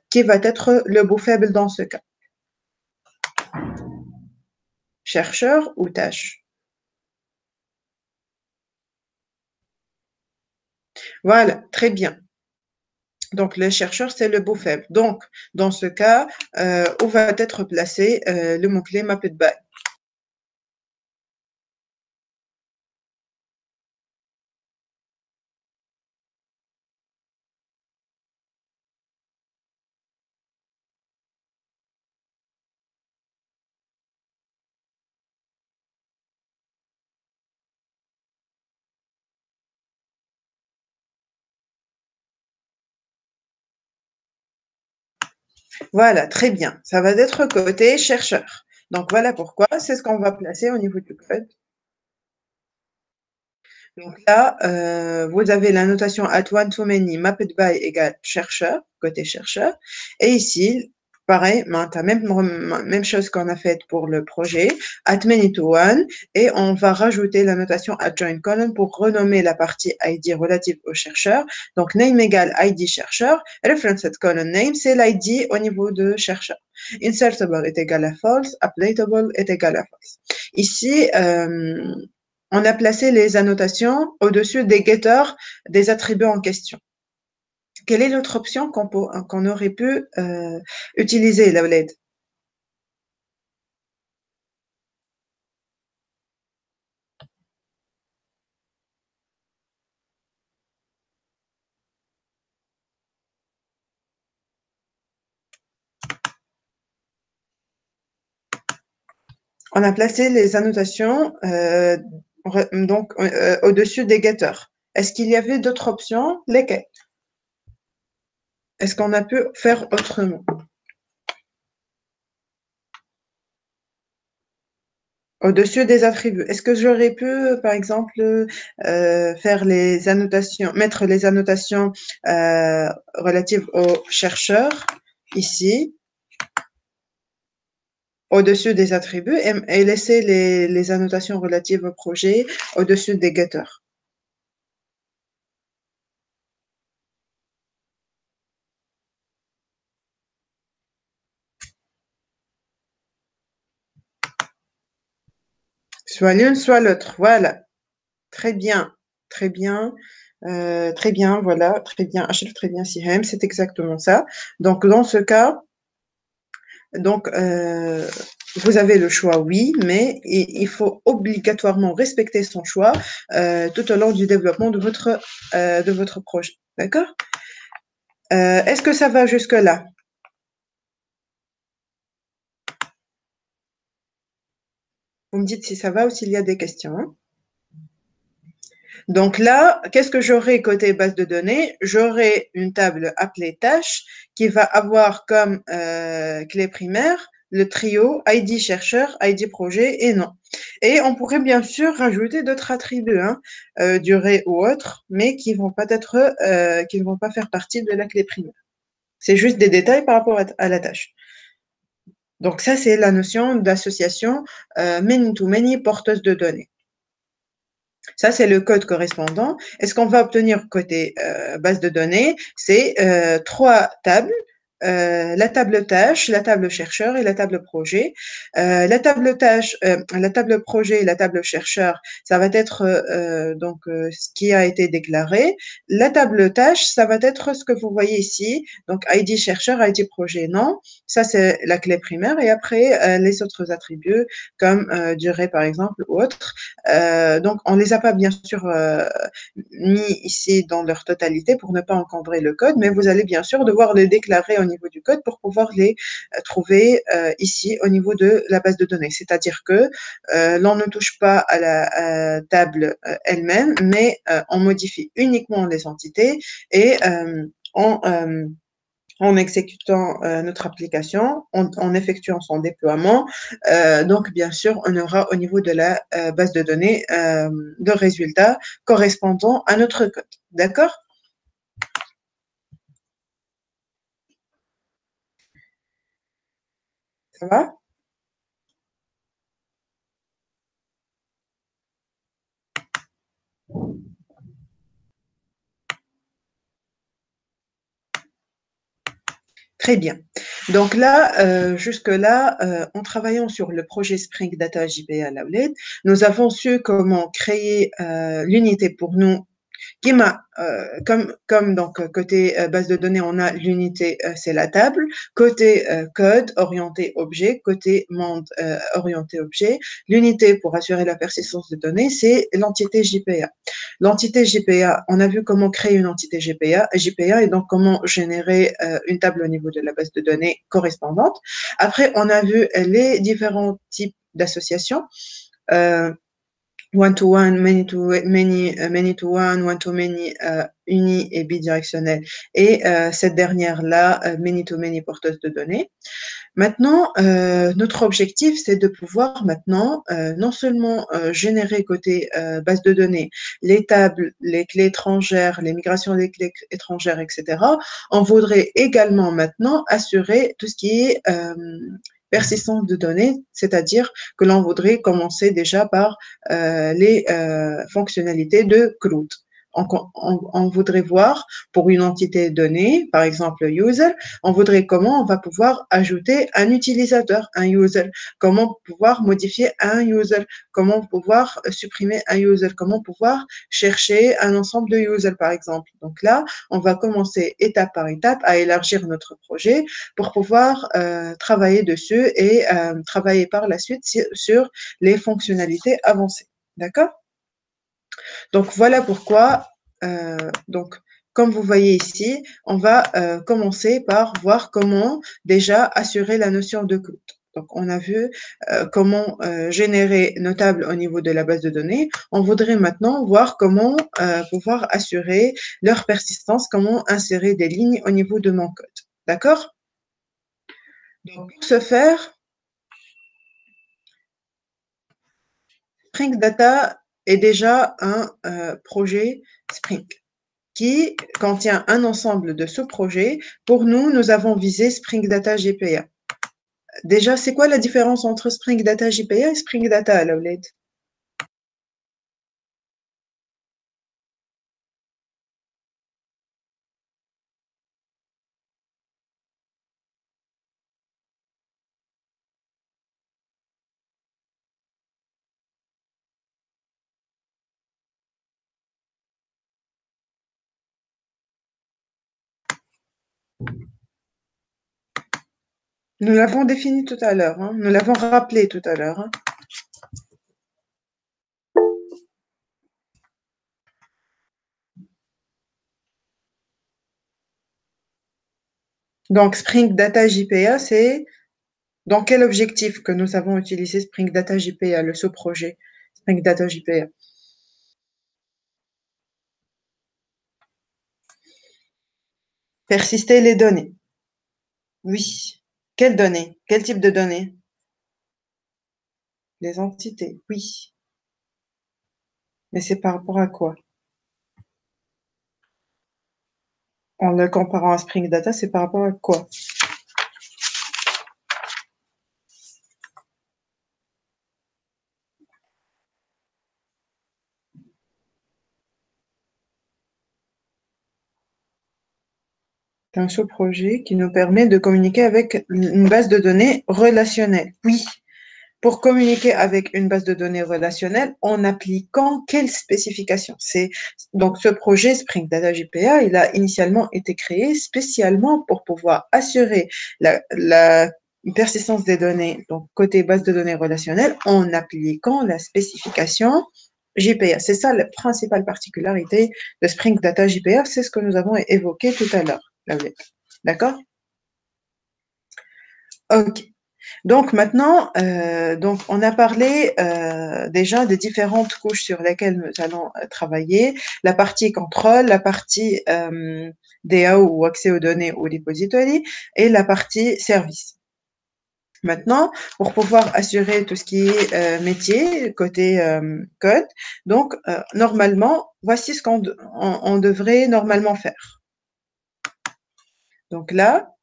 qui va être le bout faible dans ce cas. Chercheur ou tâche? Voilà, très bien. Donc, le chercheur, c'est le bout faible. Donc, dans ce cas, où va être placé le mot-clé mapped by? Voilà, très bien. Ça va être côté chercheur. Donc, voilà pourquoi. C'est ce qu'on va placer au niveau du code. Donc là, vous avez la notation at one-to-many mapped by égale chercheur, côté chercheur. Et ici, pareil, même chose qu'on a faite pour le projet, at many to one, et on va rajouter la notation at join column pour renommer la partie ID relative au chercheur. Donc, name égale ID chercheur, reference at column name, c'est l'ID au niveau de chercheur. Insertable est égal à false, updatable est égal à false. Ici, on a placé les annotations au-dessus des getters des attributs en question. Quelle est l'autre option qu'on aurait pu utiliser, Laouled? On a placé les annotations donc au-dessus des getters. Est-ce qu'il y avait d'autres options? Lesquelles? Est-ce qu'on a pu faire autrement? Au-dessus des attributs. Est-ce que j'aurais pu, par exemple, faire les annotations, mettre les annotations relatives aux chercheurs ici, au-dessus des attributs, et laisser les annotations relatives au projet au-dessus des getters? Soit l'une, soit l'autre. Voilà. Très bien. Très bien. Très bien, voilà. Très bien. Achille, très bien, Sihem. C'est exactement ça. Donc, dans ce cas, donc, vous avez le choix, oui, mais il faut obligatoirement respecter son choix tout au long du développement de votre projet. D'accord? Est-ce que ça va jusque-là? Vous me dites si ça va ou s'il y a des questions, hein. Donc là, qu'est-ce que j'aurai côté base de données? J'aurai une table appelée tâches qui va avoir comme clé primaire le trio ID chercheur, ID projet et nom. Et on pourrait bien sûr rajouter d'autres attributs, hein, durée ou autres, mais qui ne vont pas faire partie de la clé primaire. C'est juste des détails par rapport à la tâche. Donc ça, c'est la notion d'association many-to-many porteuse de données. Ça, c'est le code correspondant. Et ce qu'on va obtenir côté base de données, c'est 3 tables. La table tâche, la table chercheur et la table projet. La table tâche, la table projet et la table chercheur, ça va être donc ce qui a été déclaré. La table tâche, ça va être ce que vous voyez ici, donc ID chercheur, ID projet, non. Ça, c'est la clé primaire. Et après, les autres attributs comme durée par exemple ou autre. Donc, on ne les a pas bien sûr mis ici dans leur totalité pour ne pas encombrer le code, mais vous allez bien sûr devoir les déclarer au niveau du code pour pouvoir les trouver ici au niveau de la base de données. C'est-à-dire que l'on ne touche pas à la table elle-même, mais on modifie uniquement les entités et en exécutant notre application, en effectuant son déploiement. Donc, bien sûr, on aura au niveau de la base de données de résultats correspondant à notre code. D'accord? Ça va? Très bien. Donc là, jusque-là, en travaillant sur le projet Spring Data JPA Laolet, nous avons su comment créer l'unité pour nous qui m'a, comme donc côté base de données, on a l'unité, c'est la table. Côté code orienté objet, côté monde orienté objet, l'unité pour assurer la persistance de données, c'est l'entité JPA. L'entité JPA, on a vu comment créer une entité JPA et donc comment générer une table au niveau de la base de données correspondante. Après, on a vu les différents types d'associations. One-to-one, many-to-many, many-to-one, one-to-many, uni et bidirectionnel. Et cette dernière-là, many-to-many porteuse de données. Maintenant, notre objectif, c'est de pouvoir maintenant non seulement générer côté base de données les tables, les clés étrangères, les migrations des clés étrangères, etc. On voudrait également maintenant assurer tout ce qui est persistance de données, c'est-à-dire que l'on voudrait commencer déjà par les fonctionnalités de CRUD. On voudrait voir pour une entité donnée, par exemple user, on voudrait comment on va pouvoir ajouter un utilisateur, un user, comment pouvoir modifier un user, comment pouvoir supprimer un user, comment pouvoir chercher un ensemble de users, par exemple. Donc là, on va commencer étape par étape à élargir notre projet pour pouvoir travailler dessus et travailler par la suite sur les fonctionnalités avancées. D'accord? Donc, voilà pourquoi, donc, comme vous voyez ici, on va commencer par voir comment déjà assurer la notion de CRUD. Donc, on a vu comment générer nos tables au niveau de la base de données. On voudrait maintenant voir comment pouvoir assurer leur persistance, comment insérer des lignes au niveau de mon code. D'accord? Donc, pour ce faire, Spring Data est déjà un projet Spring qui contient un ensemble de sous-projets. Pour nous, nous avons visé Spring Data JPA. Déjà, c'est quoi la différence entre Spring Data JPA et Spring Data, Laouled? Nous l'avons défini tout à l'heure, hein. Nous l'avons rappelé tout à l'heure. Hein. Donc, Spring Data JPA, c'est dans quel objectif que nous avons utilisé Spring Data JPA, le sous-projet Spring Data JPA? Persister les données. Oui. Quelles données? Quel type de données? Les entités, oui. Mais c'est par rapport à quoi? En le comparant à Spring Data, c'est par rapport à quoi? C'est un sous-projet qui nous permet de communiquer avec une base de données relationnelle. Oui. Pour communiquer avec une base de données relationnelle en appliquant quelles spécifications? C'est donc ce projet Spring Data JPA, il a initialement été créé spécialement pour pouvoir assurer la persistance des données, donc côté base de données relationnelle, en appliquant la spécification JPA. C'est ça la principale particularité de Spring Data JPA, c'est ce que nous avons évoqué tout à l'heure. D'accord? OK. Donc maintenant, donc on a parlé déjà des différentes couches sur lesquelles nous allons travailler. La partie contrôle, la partie DAO ou accès aux données ou repository et la partie service. Maintenant, pour pouvoir assurer tout ce qui est métier, côté code, donc normalement, voici ce qu'on devrait normalement faire. Donc là,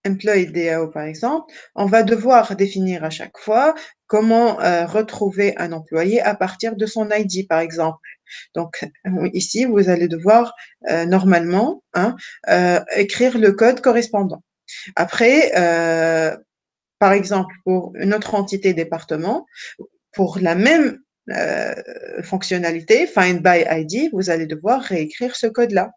Employee DAO par exemple, on va devoir définir à chaque fois comment retrouver un employé à partir de son ID par exemple. Donc ici, vous allez devoir normalement écrire le code correspondant. Après, par exemple, pour une autre entité département, pour la même fonctionnalité, Find by ID, vous allez devoir réécrire ce code-là.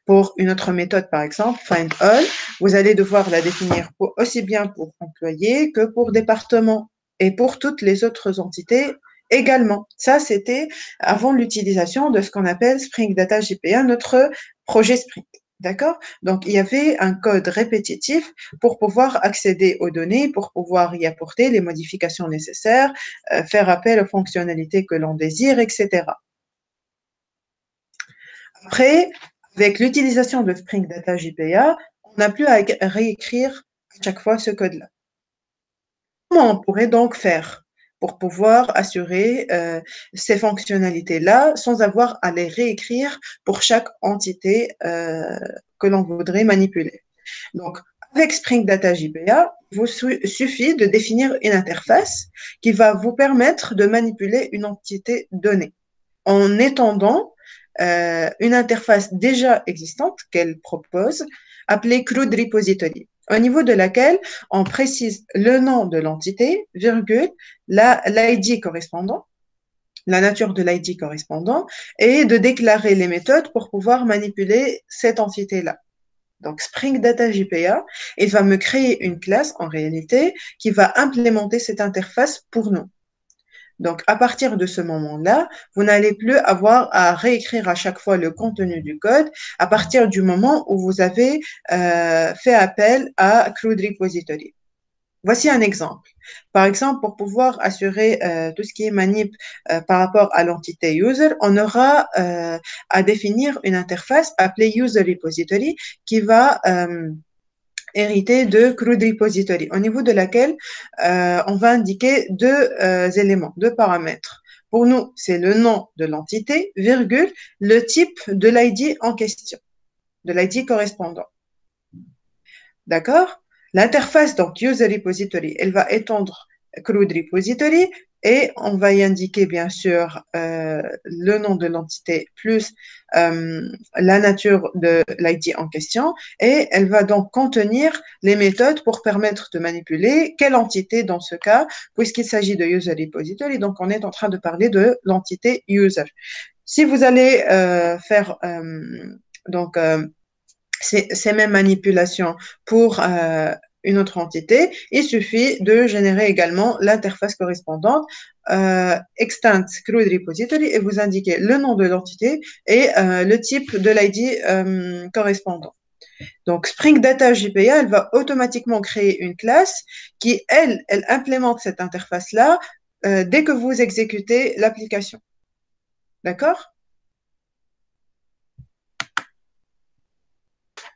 Pour une autre méthode, par exemple, Find All, vous allez devoir la définir aussi bien pour employés que pour département et pour toutes les autres entités également. Ça, c'était avant l'utilisation de ce qu'on appelle Spring Data JPA, notre projet Spring. D'accord? Donc, il y avait un code répétitif pour pouvoir accéder aux données, pour pouvoir y apporter les modifications nécessaires, faire appel aux fonctionnalités que l'on désire, etc. Après, avec l'utilisation de Spring Data JPA, on n'a plus à réécrire à chaque fois ce code-là. Comment on pourrait donc faire pour pouvoir assurer ces fonctionnalités-là sans avoir à les réécrire pour chaque entité que l'on voudrait manipuler? Donc, avec Spring Data JPA, il vous suffit de définir une interface qui va vous permettre de manipuler une entité donnée en étendant une interface déjà existante qu'elle propose, appelée CRUD Repository, au niveau de laquelle on précise le nom de l'entité, virgule, l'ID correspondant, la nature de l'ID correspondant, et de déclarer les méthodes pour pouvoir manipuler cette entité-là. Donc, Spring Data JPA, il va me créer une classe, en réalité, qui va implémenter cette interface pour nous. Donc, à partir de ce moment-là, vous n'allez plus avoir à réécrire à chaque fois le contenu du code à partir du moment où vous avez fait appel à CRUD Repository. Voici un exemple. Par exemple, pour pouvoir assurer tout ce qui est manip par rapport à l'entité user, on aura à définir une interface appelée user repository qui va hérité de CRUD Repository, au niveau de laquelle on va indiquer deux éléments, deux paramètres. Pour nous, c'est le nom de l'entité, virgule, le type de l'ID en question, de l'ID correspondant. D'accord? L'interface, donc User Repository, elle va étendre CRUD Repository et on va y indiquer bien sûr le nom de l'entité plus la nature de l'ID en question et elle va donc contenir les méthodes pour permettre de manipuler quelle entité dans ce cas, puisqu'il s'agit de User Repository, donc on est en train de parler de l'entité User. Si vous allez faire donc ces mêmes manipulations pour une autre entité, il suffit de générer également l'interface correspondante extant CRUD repository et vous indiquez le nom de l'entité et le type de l'ID correspondant. Donc, Spring Data JPA, elle va automatiquement créer une classe qui, elle implémente cette interface-là dès que vous exécutez l'application. D'accord?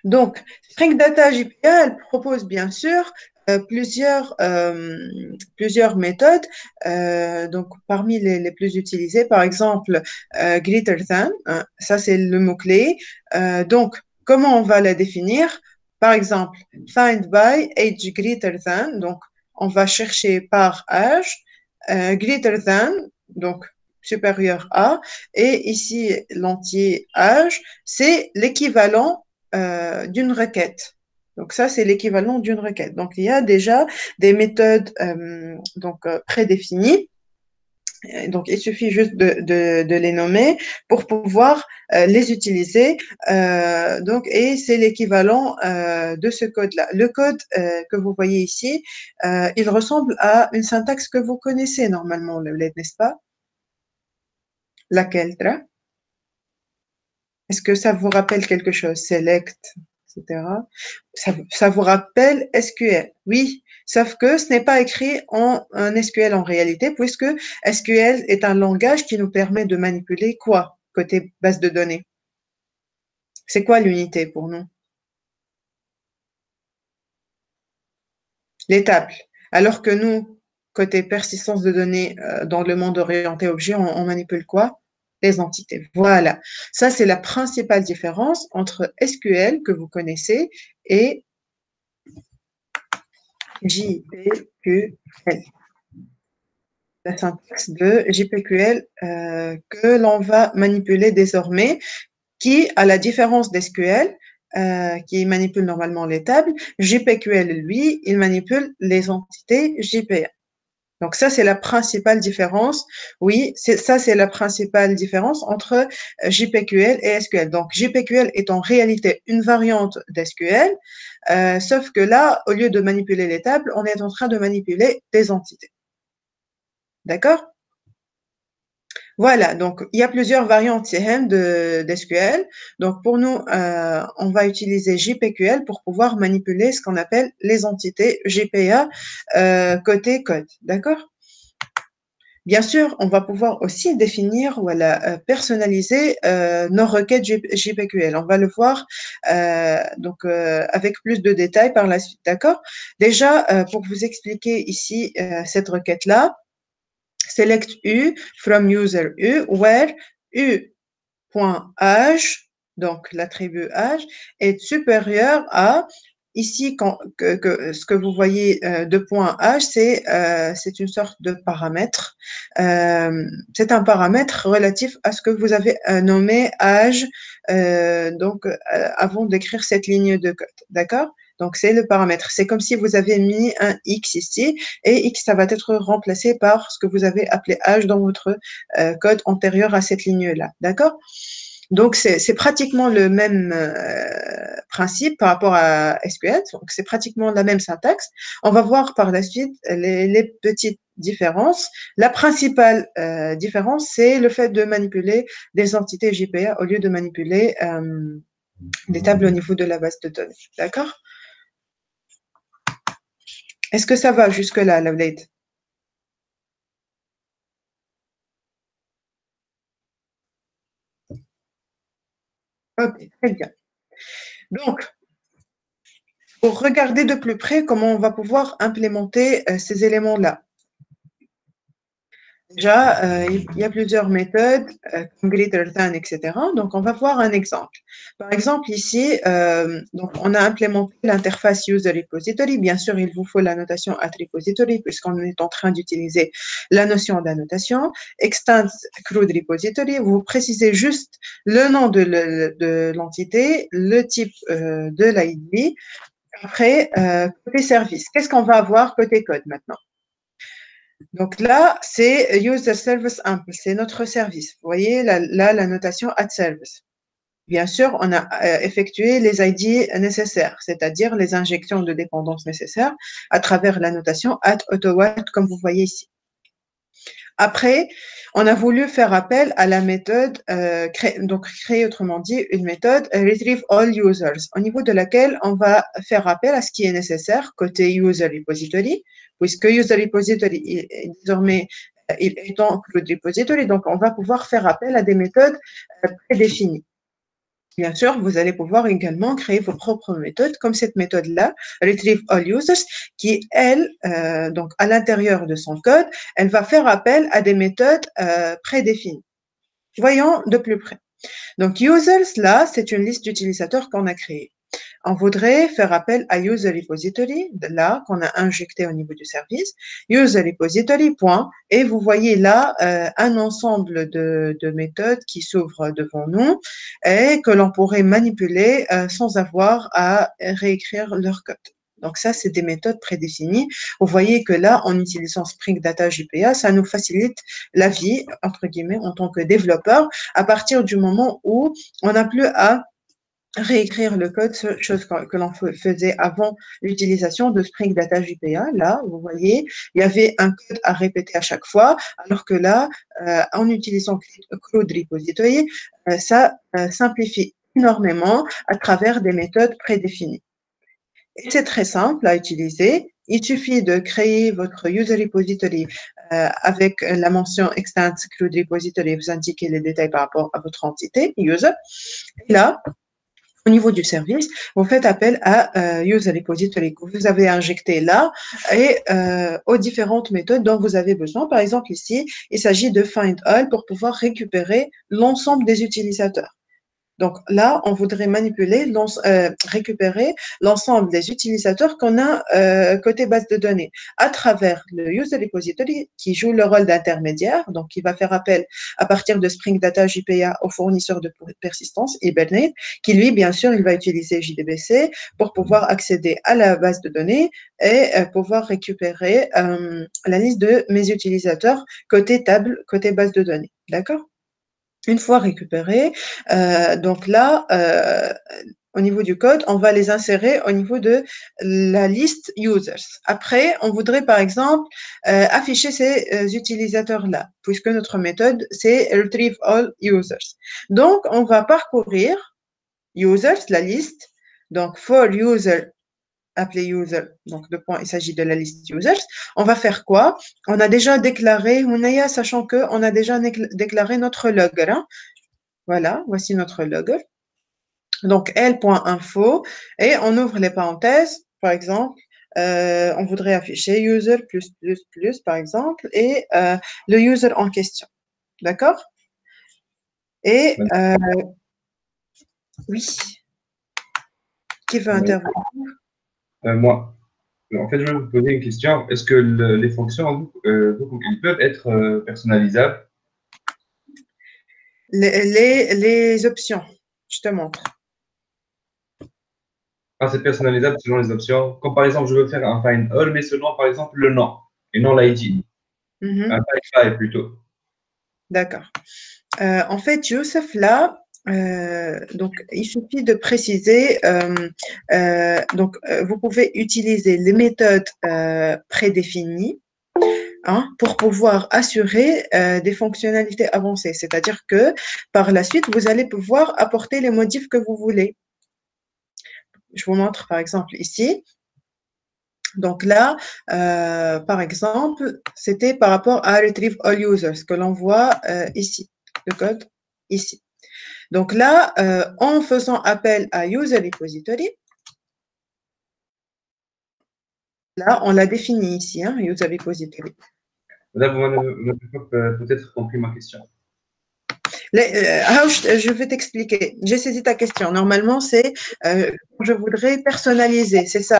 Donc, Spring Data JPA, elle propose bien sûr plusieurs méthodes. Donc, parmi les plus utilisées, par exemple, greater than, hein, ça c'est le mot-clé. Donc, comment on va la définir? Par exemple, find by age greater than, donc on va chercher par âge, greater than, donc supérieur à, et ici l'entier âge, c'est l'équivalent d'une requête. Donc ça, c'est l'équivalent d'une requête. Donc il y a déjà des méthodes prédéfinies. Donc il suffit juste de les nommer pour pouvoir les utiliser. Donc et c'est l'équivalent de ce code-là. Le code que vous voyez ici, il ressemble à une syntaxe que vous connaissez normalement, n'est-ce pas? Laquelle? Est-ce que ça vous rappelle quelque chose? Select. Ça vous rappelle SQL? Oui, sauf que ce n'est pas écrit en un SQL en réalité, puisque SQL est un langage qui nous permet de manipuler quoi côté base de données? C'est quoi l'unité pour nous? Les tables. Alors que nous, côté persistance de données dans le monde orienté objet, on manipule quoi? Les entités. Voilà. Ça, c'est la principale différence entre SQL que vous connaissez et JPQL. La syntaxe de JPQL que l'on va manipuler désormais, qui, à la différence d'SQL, qui manipule normalement les tables, JPQL, lui, il manipule les entités JPA. Donc ça, c'est la principale différence. Oui, ça, c'est la principale différence entre JPQL et SQL. Donc JPQL est en réalité une variante d'SQL, sauf que là, au lieu de manipuler les tables, on est en train de manipuler des entités. D'accord? Voilà, donc il y a plusieurs variantes de SQL. Donc pour nous, on va utiliser JPQL pour pouvoir manipuler ce qu'on appelle les entités JPA côté code. D'accord? Bien sûr, on va pouvoir aussi définir ou personnaliser nos requêtes JPQL. On va le voir avec plus de détails par la suite. D'accord? Déjà, pour vous expliquer ici cette requête-là, select U from user U, where U.age, donc l'attribut âge, est supérieur à, ici, ce que vous voyez de point âge, c'est une sorte de paramètre. C'est un paramètre relatif à ce que vous avez nommé âge avant d'écrire cette ligne de code. D'accord? Donc, c'est le paramètre. C'est comme si vous avez mis un X ici, et X, ça va être remplacé par ce que vous avez appelé âge dans votre code antérieur à cette ligne-là. D'accord? Donc, c'est pratiquement le même principe par rapport à SQL. Donc, c'est pratiquement la même syntaxe. On va voir par la suite les petites différences. La principale différence, c'est le fait de manipuler des entités JPA au lieu de manipuler des tables au niveau de la base de données. D'accord? Est-ce que ça va jusque-là, Lavlade? Ok, très bien. Donc, pour regarder de plus près comment on va pouvoir implémenter ces éléments-là. Déjà, il y a plusieurs méthodes, comme greater than, etc. Donc, on va voir un exemple. Par exemple, ici, donc on a implémenté l'interface user repository. Bien sûr, il vous faut la notation at repository puisqu'on est en train d'utiliser la notion d'annotation. Extend CRUD repository, vous précisez juste le nom de l'entité, le type de l'ID. Après, côté service, qu'est-ce qu'on va avoir côté code maintenant? Donc là, c'est User Service Ample, c'est notre service. Vous voyez là, la notation at service. Bien sûr, on a effectué les ID nécessaires, c'est-à-dire les injections de dépendance nécessaires à travers la notation at AutoWhat, comme vous voyez ici. Après, on a voulu faire appel à la méthode, créer autrement dit une méthode retrieve all users, au niveau de laquelle on va faire appel à ce qui est nécessaire côté user repository, puisque user repository est désormais il est en CRUD repository, donc on va pouvoir faire appel à des méthodes prédéfinies. Bien sûr, vous allez pouvoir également créer vos propres méthodes, comme cette méthode-là, Retrieve All Users, qui, elle, donc à l'intérieur de son code, elle va faire appel à des méthodes prédéfinies. Voyons de plus près. Donc, users, là, c'est une liste d'utilisateurs qu'on a créée. On voudrait faire appel à user repository, là, qu'on a injecté au niveau du service, user repository, point, et vous voyez là un ensemble de méthodes qui s'ouvrent devant nous et que l'on pourrait manipuler sans avoir à réécrire leur code. Donc ça, c'est des méthodes prédéfinies. Vous voyez que là, en utilisant Spring Data JPA, ça nous facilite la vie, entre guillemets, en tant que développeur, à partir du moment où on n'a plus à réécrire le code, chose que l'on faisait avant l'utilisation de Spring Data JPA. Là, vous voyez, il y avait un code à répéter à chaque fois, alors que là, en utilisant CRUD Repository, ça simplifie énormément à travers des méthodes prédéfinies. Et c'est très simple à utiliser. Il suffit de créer votre user repository avec la mention extend include repository, vous indiquez les détails par rapport à votre entité user. Et là, au niveau du service, vous faites appel à user repository que vous avez injecté là et aux différentes méthodes dont vous avez besoin. Par exemple, ici, il s'agit de find all pour pouvoir récupérer l'ensemble des utilisateurs. Donc là, on voudrait récupérer l'ensemble des utilisateurs qu'on a côté base de données à travers le user repository qui joue le rôle d'intermédiaire, donc qui va faire appel à partir de Spring Data JPA au fournisseur de persistance, Hibernate, qui lui, bien sûr, il va utiliser JDBC pour pouvoir accéder à la base de données et pouvoir récupérer la liste de mes utilisateurs côté table, côté base de données. D'accord ? Une fois récupérés, donc là, au niveau du code, on va les insérer au niveau de la liste users. Après, on voudrait par exemple afficher ces utilisateurs-là, puisque notre méthode, c'est retrieve all users. Donc, on va parcourir users, la liste, donc for user appelé user, donc deux points, il s'agit de la liste users. On va faire quoi? On a déjà déclaré, sachant qu'on a déjà déclaré notre logger. Hein. Voilà, voici notre logger. Donc, l.info, et on ouvre les parenthèses, par exemple, on voudrait afficher user +++, par exemple, et le user en question. D'accord? Et oui, qui veut intervenir? Moi, en fait, je vais vous poser une question. Est-ce que les fonctions, elles peuvent être personnalisables? Les options, je te montre. Ah, c'est personnalisable selon les options. Comme par exemple, je veux faire un find all, mais selon par exemple le nom et non l'ID. Un find by plutôt. D'accord. En fait, Youssef, là, donc, il suffit de préciser, vous pouvez utiliser les méthodes prédéfinies hein, pour pouvoir assurer des fonctionnalités avancées. C'est-à-dire que par la suite, vous allez pouvoir apporter les modifs que vous voulez. Je vous montre par exemple ici. Donc là, par exemple, c'était par rapport à Retrieve All Users que l'on voit ici, le code ici. Donc là, en faisant appel à User Repository, là, on l'a défini ici, hein, User Repository. Là, vous n'avez peut-être compris ma question. Je vais t'expliquer. J'ai saisi ta question. Normalement, c'est je voudrais personnaliser, c'est ça.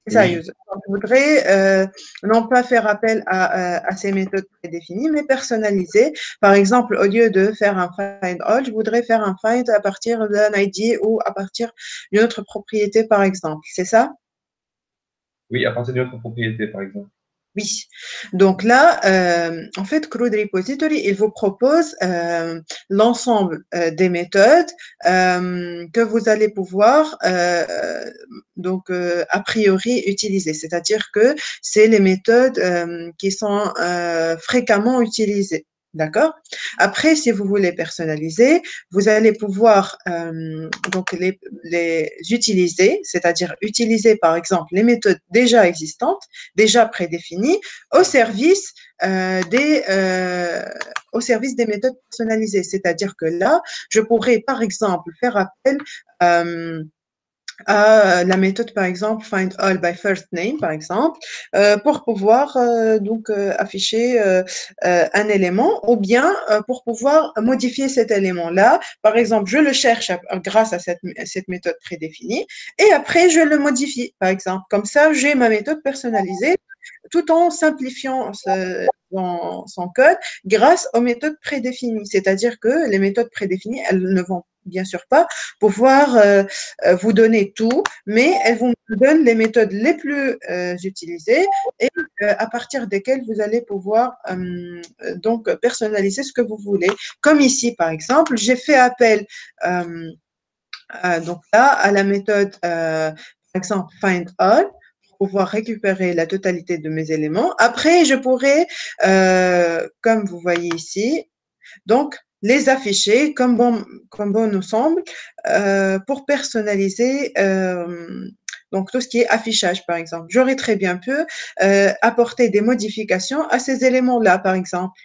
C'est ça, Oui. user. Donc, je voudrais non pas faire appel à ces méthodes prédéfinies, mais personnaliser. Par exemple, au lieu de faire un find all, je voudrais faire un find à partir d'un ID ou à partir d'une autre propriété, par exemple. C'est ça? Oui, à partir d'une autre propriété, par exemple. Oui. Donc là, en fait, Crude Repository, il vous propose l'ensemble des méthodes que vous allez pouvoir a priori utiliser. C'est-à-dire que c'est les méthodes qui sont fréquemment utilisées. D'accord? Après, si vous voulez personnaliser, vous allez pouvoir les utiliser, c'est-à-dire utiliser par exemple les méthodes déjà existantes, déjà prédéfinies, au service des méthodes personnalisées. C'est-à-dire que là, je pourrais par exemple faire appel à la méthode, par exemple, find all by first name, par exemple, pour pouvoir afficher un élément ou bien pour pouvoir modifier cet élément-là. Par exemple, je le cherche grâce à cette méthode prédéfinie et après, je le modifie, par exemple. Comme ça, j'ai ma méthode personnalisée tout en simplifiant son code grâce aux méthodes prédéfinies. C'est-à-dire que les méthodes prédéfinies, elles ne vont bien sûr pas pouvoir vous donner tout, mais elles vous donnent les méthodes les plus utilisées et à partir desquelles vous allez pouvoir donc personnaliser ce que vous voulez. Comme ici, par exemple, j'ai fait appel donc là à la méthode, par exemple, find all, pour pouvoir récupérer la totalité de mes éléments. Après, je pourrais, comme vous voyez ici, donc les afficher comme bon nous semble pour personnaliser donc tout ce qui est affichage, par exemple. J'aurais très bien pu apporter des modifications à ces éléments-là, par exemple,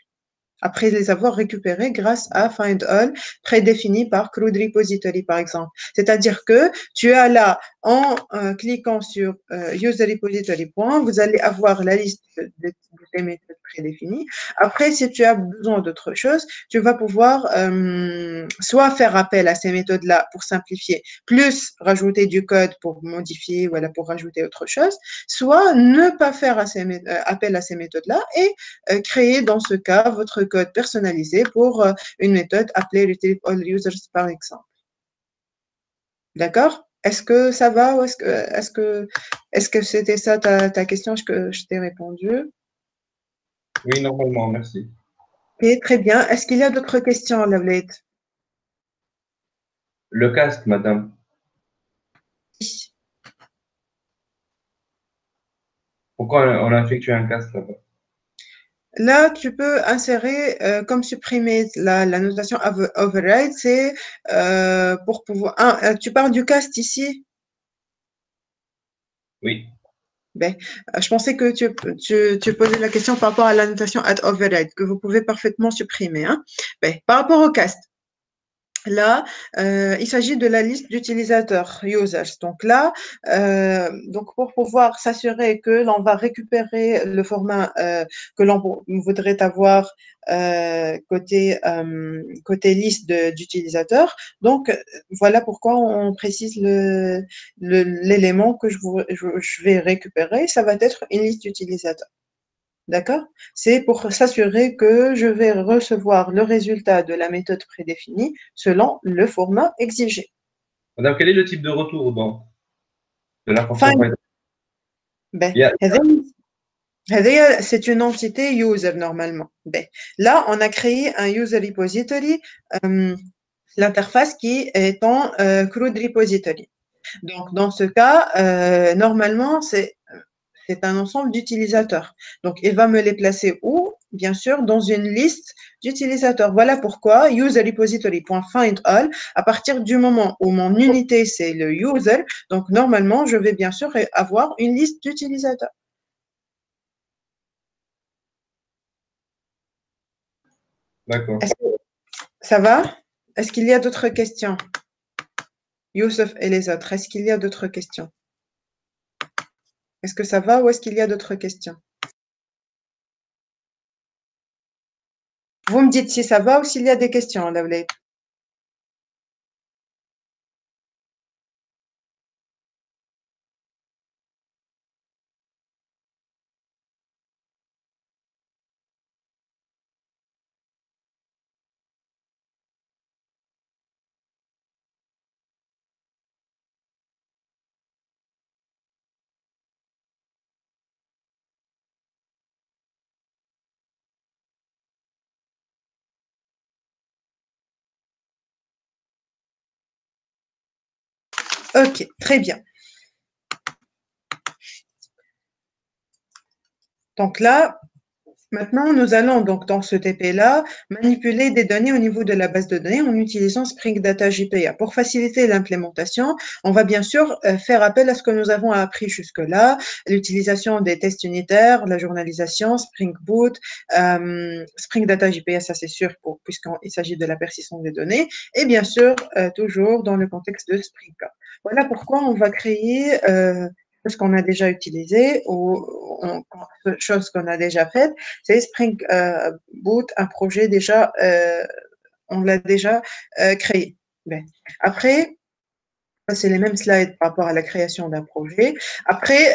après les avoir récupérés grâce à Find All prédéfini par CRUD Repository, par exemple. C'est-à-dire que tu as là, en cliquant sur User Repository, vous allez avoir la liste de tes méthodes prédéfinies. Après, si tu as besoin d'autre chose, tu vas pouvoir soit faire appel à ces méthodes-là pour simplifier, plus rajouter du code pour modifier, voilà, pour rajouter autre chose, soit ne pas faire appel à ces méthodes-là et créer dans ce cas votre code personnalisé pour une méthode appelée Retrieve All Users, par exemple. D'accord? Est-ce que ça va ou est-ce que c'était ça ta question que je t'ai répondu? Oui, normalement, merci. Ok, très bien. Est-ce qu'il y a d'autres questions, Lavlette? Le casque, madame. Pourquoi on a effectué un casque là-bas? Là, tu peux insérer, comme supprimer la notation override, c'est pour pouvoir. Ah, tu parles du cast ici? Oui. Ben, je pensais que tu posais la question par rapport à la notation at override, que vous pouvez parfaitement supprimer. Hein. Ben, par rapport au cast, là, il s'agit de la liste d'utilisateurs, users. Donc là, donc pour pouvoir s'assurer que l'on va récupérer le format que l'on voudrait avoir côté liste d'utilisateurs. Donc, voilà pourquoi on précise l'élément que je vais récupérer. Ça va être une liste d'utilisateurs. D'accord? C'est pour s'assurer que je vais recevoir le résultat de la méthode prédéfinie selon le format exigé. Madame, quel est le type de retour de la fonction Fine. find? Ben, Il y a- c'est une entité user normalement. Ben, là, on a créé un user repository, l'interface qui est en CRUD repository. Donc, dans ce cas, normalement, c'est un ensemble d'utilisateurs. Donc, il va me les placer où? Bien sûr, dans une liste d'utilisateurs. Voilà pourquoi userRepository.findAll, à partir du moment où mon unité, c'est le user, donc normalement, je vais bien sûr avoir une liste d'utilisateurs. D'accord. Est-ce que ça va? Est-ce qu'il y a d'autres questions? Youssef et les autres, est-ce qu'il y a d'autres questions? Est-ce que ça va ou est-ce qu'il y a d'autres questions? Vous me dites si ça va ou s'il y a des questions, Lavley. Ok, très bien. Donc là, maintenant, nous allons donc dans ce TP-là manipuler des données au niveau de la base de données en utilisant Spring Data JPA. Pour faciliter l'implémentation, on va bien sûr faire appel à ce que nous avons appris jusque-là, l'utilisation des tests unitaires, la journalisation, Spring Boot, Spring Data JPA, ça c'est sûr, puisqu'il s'agit de la persistance des données, et bien sûr, toujours dans le contexte de Spring Core. Voilà pourquoi on va créer ce qu'on a déjà utilisé ou chose qu'on a déjà faite, c'est Spring Boot, un projet déjà, on l'a déjà créé. Ben, après, c'est les mêmes slides par rapport à la création d'un projet. Après,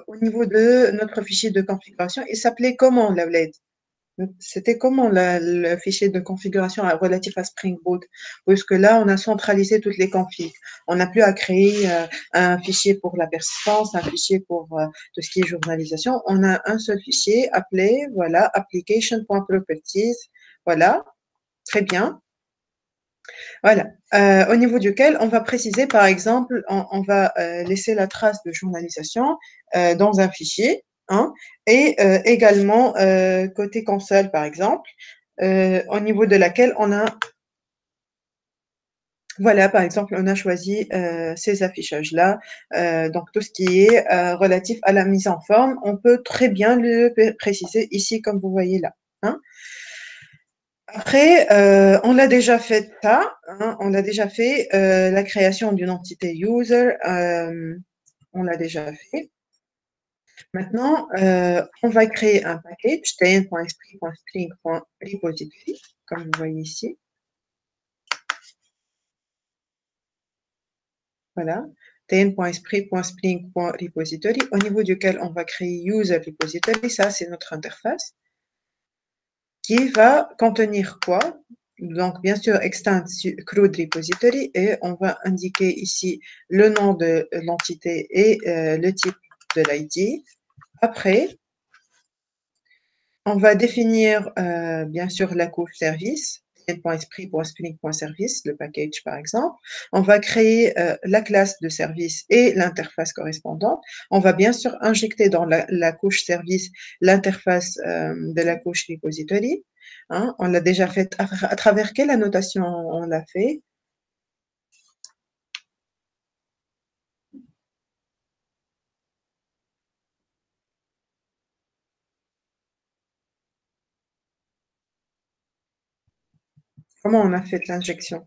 au niveau de notre fichier de configuration, il s'appelait comment, la Lavled? C'était comment le fichier de configuration relatif à Spring Boot? Puisque là, on a centralisé toutes les configs. On n'a plus à créer un fichier pour la persistance, un fichier pour tout ce qui est journalisation. On a un seul fichier appelé, voilà, application.properties. Voilà, très bien. Voilà, au niveau duquel on va préciser, par exemple, on va laisser la trace de journalisation dans un fichier, hein, et également côté console, par exemple, au niveau de laquelle on a, voilà, par exemple, on a choisi ces affichages-là. Donc, tout ce qui est relatif à la mise en forme, on peut très bien le préciser ici, comme vous voyez là. Hein. Après, on l'a déjà fait ça, hein, on l'a déjà fait, la création d'une entité user, on l'a déjà fait. Maintenant, on va créer un package tn.spring.string.repository, comme vous voyez ici. Voilà, tn.spring.spring.repository, au niveau duquel on va créer user repository, ça c'est notre interface, qui va contenir quoi? Donc, bien sûr, extend CRUD repository et on va indiquer ici le nom de l'entité et le type de l'ID. Après, on va définir bien sûr la couche service, tn.spring.spring.service, le package par exemple. On va créer la classe de service et l'interface correspondante. On va bien sûr injecter dans la couche service l'interface de la couche repository. Hein, on l'a déjà fait à travers quelle annotation on l'a fait? Comment on a fait l'injection?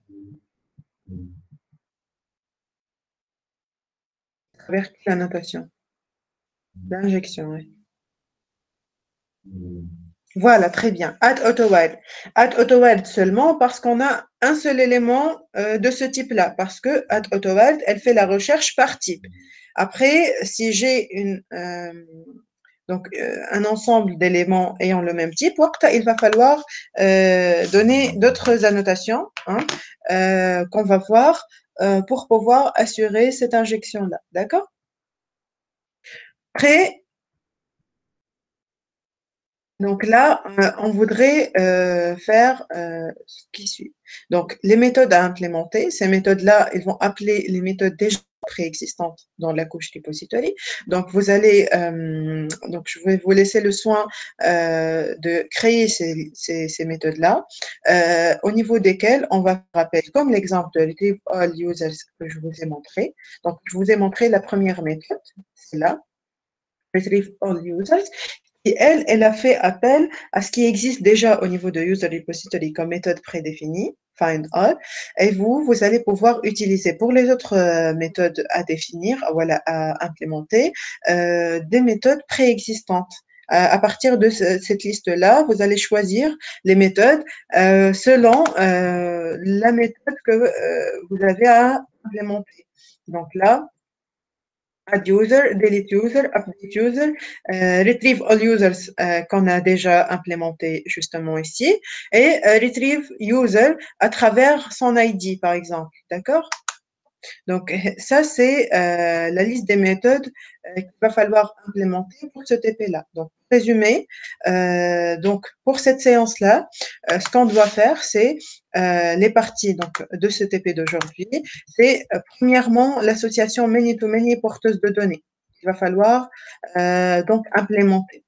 À travers quelle annotation? L'injection, oui. Voilà, très bien. Add AutoWild. Add AutoWild seulement parce qu'on a un seul élément de ce type-là. Parce que Add AutoWild, elle fait la recherche par type. Après, si j'ai un ensemble d'éléments ayant le même type, il va falloir donner d'autres annotations hein, qu'on va voir pour pouvoir assurer cette injection-là. D'accord? Après, donc là, on voudrait faire ce qui suit. Donc, les méthodes à implémenter, ces méthodes-là, ils vont appeler les méthodes déjà préexistantes dans la couche repository. Donc, vous allez, donc je vais vous laisser le soin de créer ces méthodes-là, au niveau desquelles on va faire appel, comme l'exemple de Retrieve All Users que je vous ai montré. Donc, je vous ai montré la première méthode, c'est là, Retrieve All Users. Et elle a fait appel à ce qui existe déjà au niveau de User Repository comme méthode prédéfinie, find all, et vous allez pouvoir utiliser pour les autres méthodes à définir, voilà, à implémenter, des méthodes préexistantes. À partir de cette liste-là, vous allez choisir les méthodes selon la méthode que vous avez à implémenter. Donc là, add user, delete user, update user, retrieve all users qu'on a déjà implémenté justement ici, et retrieve user à travers son ID, par exemple. D'accord? Donc, ça, c'est la liste des méthodes qu'il va falloir implémenter pour ce TP-là. Donc, résumé, donc, pour cette séance-là, ce qu'on doit faire, c'est les parties donc, de ce TP d'aujourd'hui. C'est premièrement l'association many-to-many porteuse de données. Il va falloir donc implémter.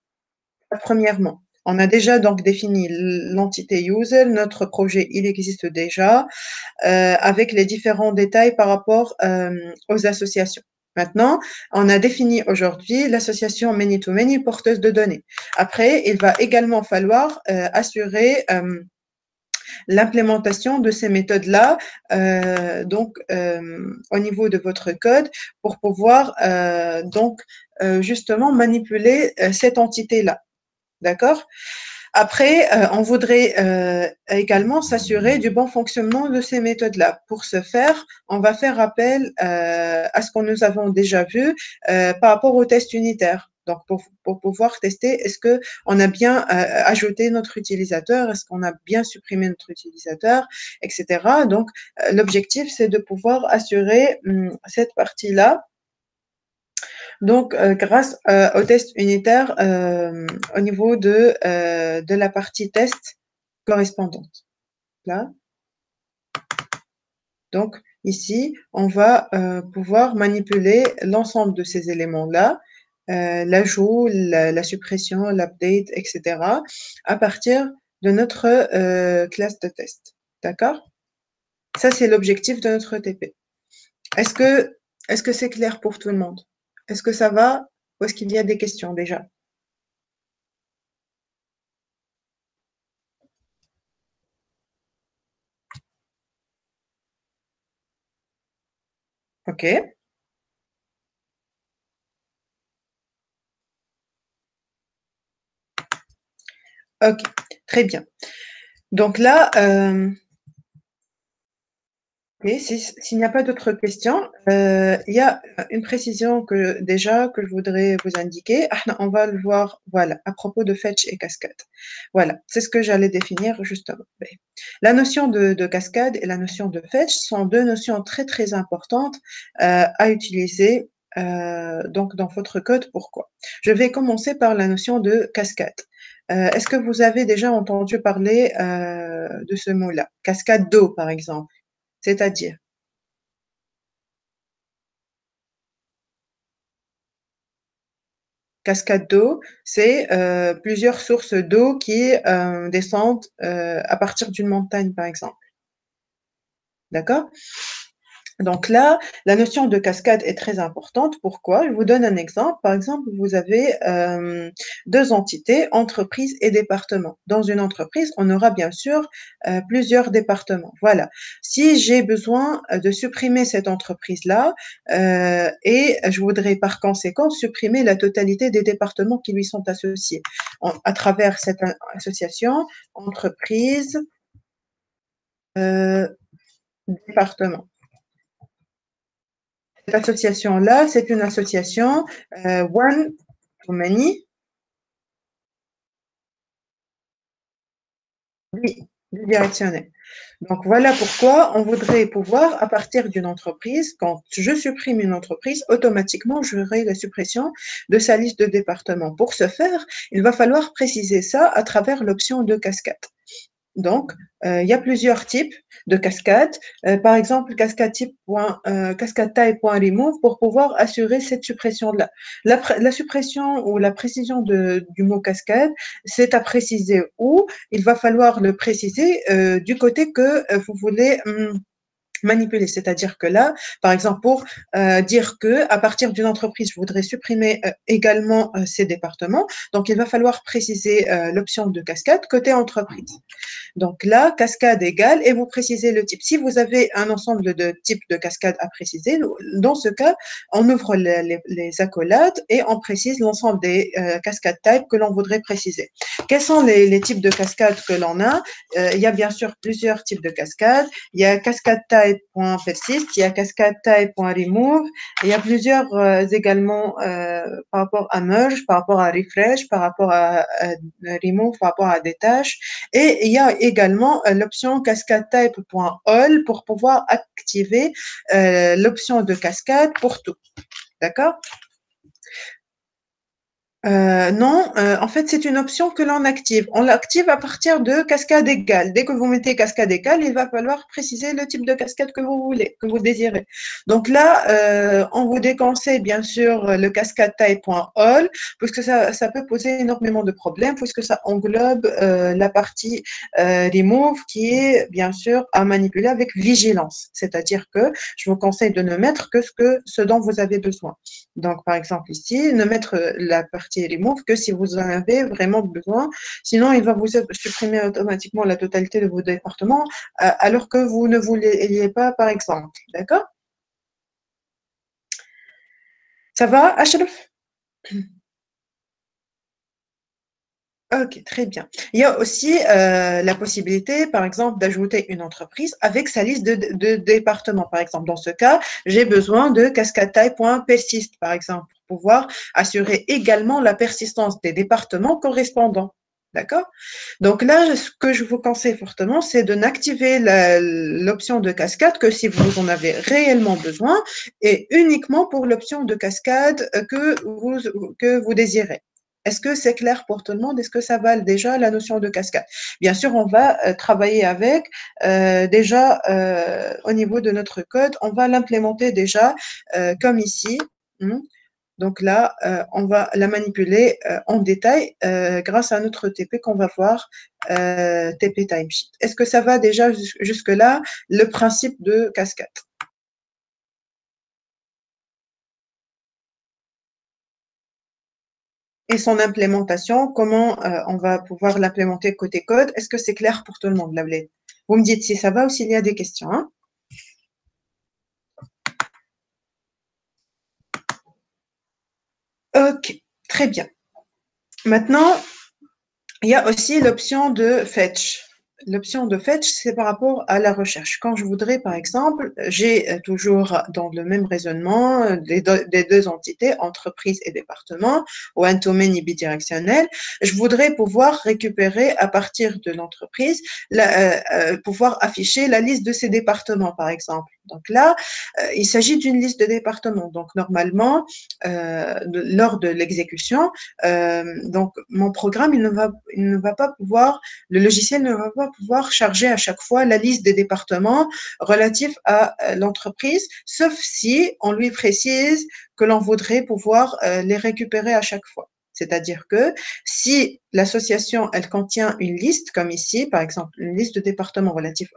Premièrement, on a déjà donc défini l'entité user, notre projet il existe déjà avec les différents détails par rapport aux associations. Maintenant, on a défini aujourd'hui l'association many-to-many porteuse de données. Après, il va également falloir assurer l'implémentation de ces méthodes-là au niveau de votre code pour pouvoir justement manipuler cette entité-là. D'accord? Après, on voudrait également s'assurer du bon fonctionnement de ces méthodes-là. Pour ce faire, on va faire appel à ce que nous avons déjà vu par rapport au test unitaire. Donc, pour pouvoir tester, est-ce qu'on a bien ajouté notre utilisateur, est-ce qu'on a bien supprimé notre utilisateur, etc. Donc, l'objectif, c'est de pouvoir assurer cette partie-là. Donc, grâce au test unitaire au niveau de la partie test correspondante. Là. Donc, ici, on va pouvoir manipuler l'ensemble de ces éléments-là, l'ajout, la suppression, l'update, etc., à partir de notre classe de test. D'accord? Ça, c'est l'objectif de notre TP. Est-ce que c'est clair pour tout le monde? Est-ce que ça va? Ou est-ce qu'il y a des questions déjà? OK. OK, très bien. Donc là, s'il n'y a pas d'autres questions, il y a une précision que je voudrais vous indiquer. On va le voir, voilà, à propos de fetch et cascade. Voilà, c'est ce que j'allais définir justement. La notion de cascade et la notion de fetch sont deux notions très très importantes à utiliser donc dans votre code. Pourquoi? Je vais commencer par la notion de cascade. Est-ce que vous avez déjà entendu parler de ce mot-là? Cascade d'eau, par exemple. C'est-à-dire, cascade d'eau, c'est plusieurs sources d'eau qui descendent à partir d'une montagne, par exemple. D'accord? Donc là, la notion de cascade est très importante. Pourquoi? Je vous donne un exemple. Par exemple, vous avez deux entités, entreprise et département. Dans une entreprise, on aura bien sûr plusieurs départements. Voilà. Si j'ai besoin de supprimer cette entreprise-là et je voudrais par conséquent supprimer la totalité des départements qui lui sont associés à travers cette association, entreprise, département. Cette association-là, c'est une association one to many, bidirectionnelle. Donc voilà pourquoi on voudrait pouvoir, à partir d'une entreprise, quand je supprime une entreprise, automatiquement j'aurai la suppression de sa liste de départements. Pour ce faire, il va falloir préciser ça à travers l'option de cascade. Donc, il y a plusieurs types de cascades. Par exemple, cascade type.remove pour pouvoir assurer cette suppression-là. La suppression ou la précision du mot cascade, c'est à préciser où il va falloir le préciser du côté que vous voulez manipuler. C'est-à-dire que là, par exemple, pour dire que à partir d'une entreprise, je voudrais supprimer également ces départements, donc il va falloir préciser l'option de cascade côté entreprise. Donc là, cascade égale, et vous précisez le type. Si vous avez un ensemble de types de cascades à préciser, dans ce cas, on ouvre les accolades et on précise l'ensemble des cascades type que l'on voudrait préciser. Quels sont les types de cascades que l'on a? Il y a bien sûr plusieurs types de cascades. Il y a cascade type.persist, il y a cascade type.remove, il y a plusieurs également par rapport à merge, par rapport à refresh, par rapport à remove, par rapport à détache. Et il y a également l'option cascade type.all pour pouvoir activer l'option de cascade pour tout. D'accord? Non, en fait, c'est une option que l'on active. On l'active à partir de cascade égale. Dès que vous mettez cascade égale, il va falloir préciser le type de cascade que vous voulez, que vous désirez. Donc là, on vous déconseille bien sûr le cascade type.all, puisque ça peut poser énormément de problèmes, puisque ça englobe la partie remove qui est bien sûr à manipuler avec vigilance. C'est-à-dire que je vous conseille de ne mettre que ce dont vous avez besoin. Donc, par exemple, ici, ne mettre la partie remove que si vous en avez vraiment besoin. Sinon, il va vous supprimer automatiquement la totalité de vos départements alors que vous ne vouliez pas, par exemple. D'accord? Ça va, Ashraf? Ok, très bien. Il y a aussi la possibilité, par exemple, d'ajouter une entreprise avec sa liste de départements. Par exemple, dans ce cas, j'ai besoin de cascade-type.persist, par exemple, pour pouvoir assurer également la persistance des départements correspondants. D'accord? Donc là, ce que je vous conseille fortement, c'est de n'activer l'option de cascade que si vous en avez réellement besoin et uniquement pour l'option de cascade que vous désirez. Est-ce que c'est clair pour tout le monde? Est-ce que ça va déjà la notion de cascade? Bien sûr, on va travailler avec déjà au niveau de notre code, on va l'implémenter déjà comme ici. Donc là, on va la manipuler en détail grâce à notre TP qu'on va voir, TP Timesheet. Est-ce que ça va déjà jusque-là, le principe de cascade? Et son implémentation, comment on va pouvoir l'implémenter côté code? Est-ce que c'est clair pour tout le monde, Lavled? Vous me dites si ça va ou s'il y a des questions. Hein? Ok, très bien. Maintenant, il y a aussi l'option de fetch. L'option de fetch, c'est par rapport à la recherche. Quand je voudrais, par exemple, j'ai toujours dans le même raisonnement des deux entités, entreprise et département, ou one-to-many bidirectionnel, je voudrais pouvoir récupérer à partir de l'entreprise, pouvoir afficher la liste de ces départements, par exemple. Donc là, il s'agit d'une liste de départements. Donc normalement, lors de l'exécution, donc mon programme, il ne va pas pouvoir, le logiciel ne va pas pouvoir charger à chaque fois la liste des départements relatifs à l'entreprise, sauf si on lui précise que l'on voudrait pouvoir les récupérer à chaque fois. C'est-à-dire que si l'association, elle contient une liste, comme ici, par exemple, une liste de départements relatifs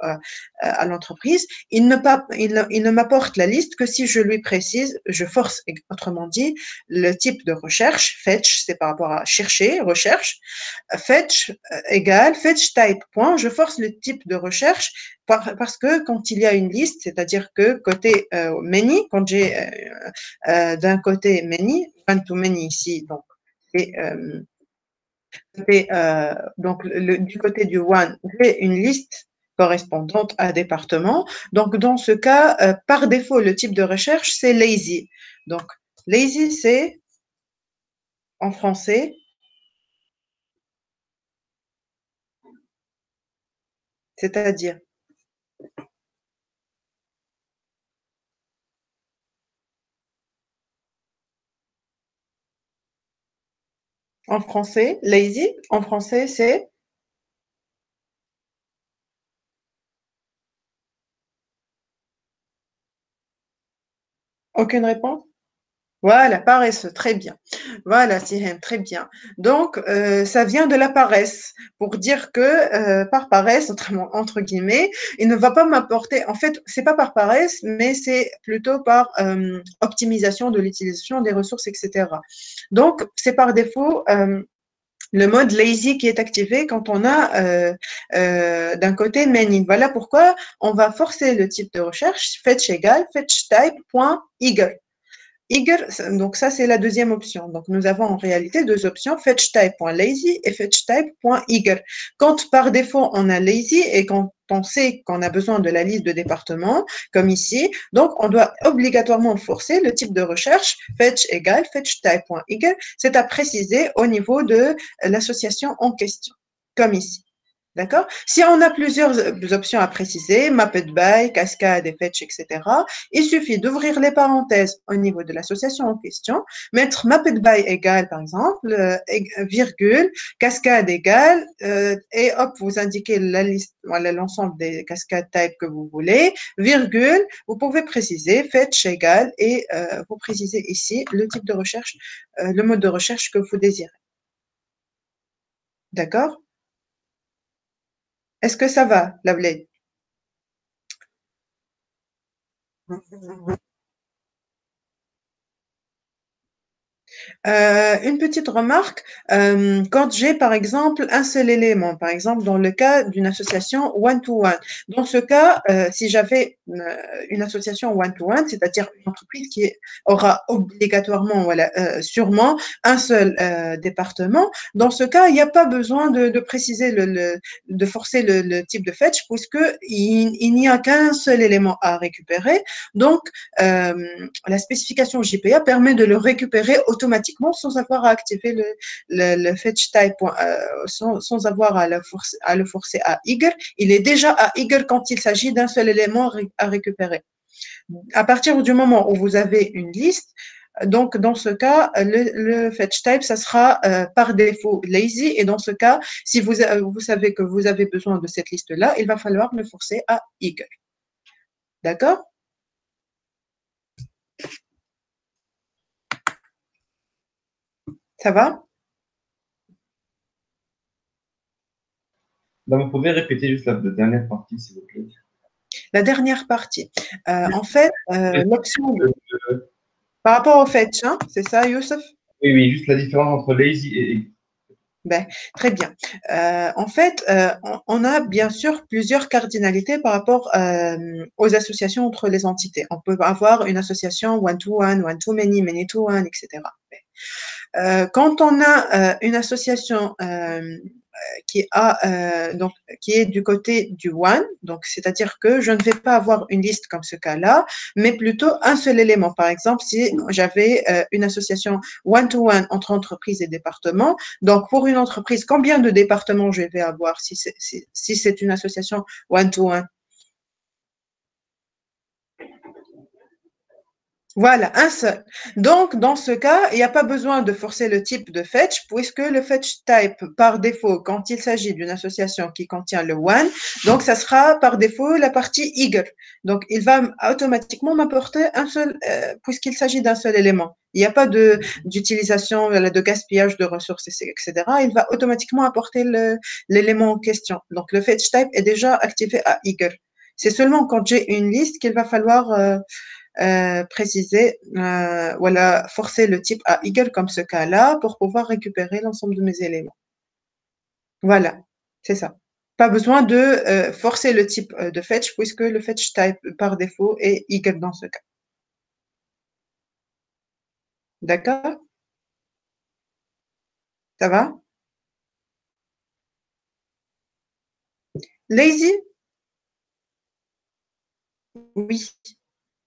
à l'entreprise, il ne m'apporte la liste que si je lui précise, je force, autrement dit, le type de recherche, fetch, c'est par rapport à chercher, recherche, fetch égale fetch type point, je force le type de recherche parce que quand il y a une liste, c'est-à-dire que côté many, quand j'ai d'un côté many, one to many ici, donc, et, donc du côté du one, j'ai une liste correspondante à département. Donc, dans ce cas, par défaut, le type de recherche, c'est lazy. Donc, lazy, c'est en français, c'est-à-dire en français, lazy, en français, c'est aucune réponse? Voilà, paresse, très bien. Voilà, Sihem, très bien. Donc, ça vient de la paresse, pour dire que par paresse, entre guillemets, il ne va pas m'apporter. En fait, c'est pas par paresse, mais c'est plutôt par optimisation de l'utilisation des ressources, etc. Donc, c'est par défaut le mode lazy qui est activé quand on a d'un côté many. Voilà pourquoi on va forcer le type de recherche fetch égale fetch type point eager. Eager, donc ça c'est la deuxième option. Donc nous avons en réalité deux options, fetchType.lazy et fetchType.eager. Quand par défaut on a lazy et quand on sait qu'on a besoin de la liste de départements, comme ici, donc on doit obligatoirement forcer le type de recherche fetch égale fetchType.eager. C'est à préciser au niveau de l'association en question, comme ici. D'accord? Si on a plusieurs options à préciser, mapped by, cascade et fetch, etc., il suffit d'ouvrir les parenthèses au niveau de l'association en question, mettre mapped by égale, par exemple, virgule, cascade égale, et hop, vous indiquez la liste, voilà, l'ensemble des cascades type que vous voulez, virgule, vous pouvez préciser fetch égale et vous précisez ici le type de recherche, le mode de recherche que vous désirez. D'accord? Est-ce que ça va, Lavley? Une petite remarque, quand j'ai par exemple un seul élément, par exemple dans le cas d'une association one-to-one, dans ce cas, si j'avais une association one-to-one, c'est-à-dire une entreprise qui aura obligatoirement, voilà, sûrement un seul département, dans ce cas, il n'y a pas besoin de préciser de forcer le type de fetch, puisque il n'y a qu'un seul élément à récupérer. Donc, la spécification JPA permet de le récupérer automatiquement sans avoir à activer le fetch type, sans avoir à le forcer à eager. Il est déjà à eager quand il s'agit d'un seul élément à récupérer. À partir du moment où vous avez une liste, donc, dans ce cas, le fetch type, ça sera par défaut lazy. Et dans ce cas, si vous savez que vous avez besoin de cette liste-là, il va falloir le forcer à eager. D'accord? Ça va? Donc, vous pouvez répéter juste la dernière partie, s'il vous plaît. La dernière partie. En fait, Oui, l'option par rapport au fetch, hein, c'est ça, Youssef? oui, juste la différence entre lazy et Ben, très bien. En fait, on a bien sûr plusieurs cardinalités par rapport aux associations entre les entités. On peut avoir une association one-to-one, one-to-many, many-to-one, etc. Quand on a une association donc qui est du côté du one, donc c'est-à-dire que je ne vais pas avoir une liste comme ce cas-là, mais plutôt un seul élément. Par exemple, si j'avais une association one-to-one entre entreprises et départements, donc pour une entreprise, combien de départements je vais avoir si c'est une association one-to-one? Voilà, un seul. Donc, dans ce cas, il n'y a pas besoin de forcer le type de fetch, puisque le fetch type, par défaut, quand il s'agit d'une association qui contient le one, donc ça sera par défaut la partie eagle. Donc, il va automatiquement m'apporter un seul, puisqu'il s'agit d'un seul élément. Il n'y a pas d'utilisation, de gaspillage de ressources, etc. Il va automatiquement apporter l'élément en question. Donc, le fetch type est déjà activé à eagle. C'est seulement quand j'ai une liste qu'il va falloir préciser, voilà, forcer le type à eagle comme ce cas-là pour pouvoir récupérer l'ensemble de mes éléments. Voilà, c'est ça. Pas besoin de forcer le type de fetch puisque le fetch type par défaut est eagle dans ce cas. D'accord? Ça va? Lazy? Oui.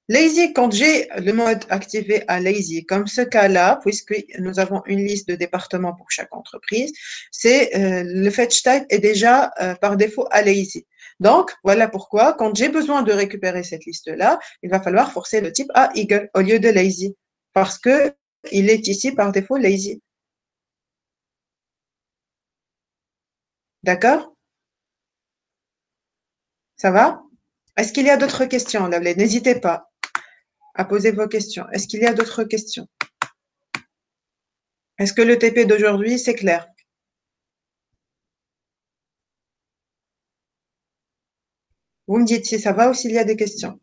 Lazy, quand j'ai le mode activé à lazy, comme ce cas-là, puisque nous avons une liste de départements pour chaque entreprise, c'est le fetch type est déjà par défaut à lazy. Donc, voilà pourquoi, quand j'ai besoin de récupérer cette liste-là, il va falloir forcer le type à eagle au lieu de lazy, parce que il est ici par défaut lazy. D'accord? Ça va? Est-ce qu'il y a d'autres questions, Lavley? N'hésitez pas à poser vos questions. Est-ce qu'il y a d'autres questions? Est-ce que le TP d'aujourd'hui, c'est clair? Vous me dites si ça va ou s'il y a des questions.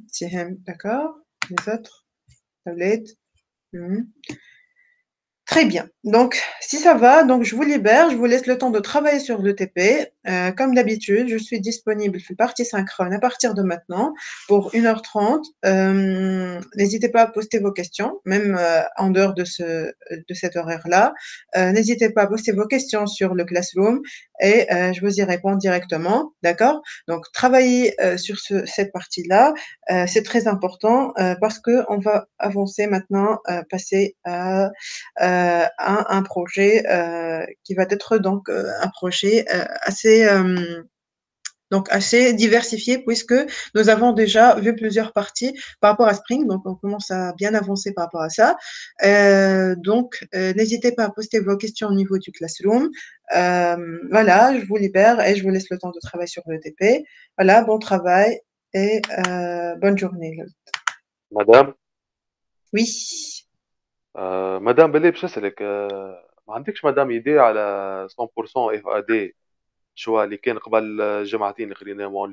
Sihem, d'accord. Les autres? Tablette? Très bien. Donc, si ça va, donc je vous libère, je vous laisse le temps de travailler sur le TP. Comme d'habitude, je suis disponible, je fais partie synchrone à partir de maintenant pour 1h30. N'hésitez pas à poster vos questions, même en dehors de cet horaire-là. N'hésitez pas à poster vos questions sur le Classroom et je vous y réponds directement. D'accord? Donc, travaillez sur cette partie-là. C'est très important parce qu'on va avancer maintenant, passer à un projet qui va être donc un projet assez diversifié puisque nous avons déjà vu plusieurs parties par rapport à Spring, donc on commence à bien avancer par rapport à ça. N'hésitez pas à poster vos questions au niveau du Classroom. Voilà, je vous libère et je vous laisse le temps de travailler sur le TP. Voilà, bon travail et bonne journée. مدام Oui. مدام بالله باش اسالك ما عندكش مدام ايدي على 100% اف ا دي شو اللي كان قبل جمعتين اللي خليناهم اون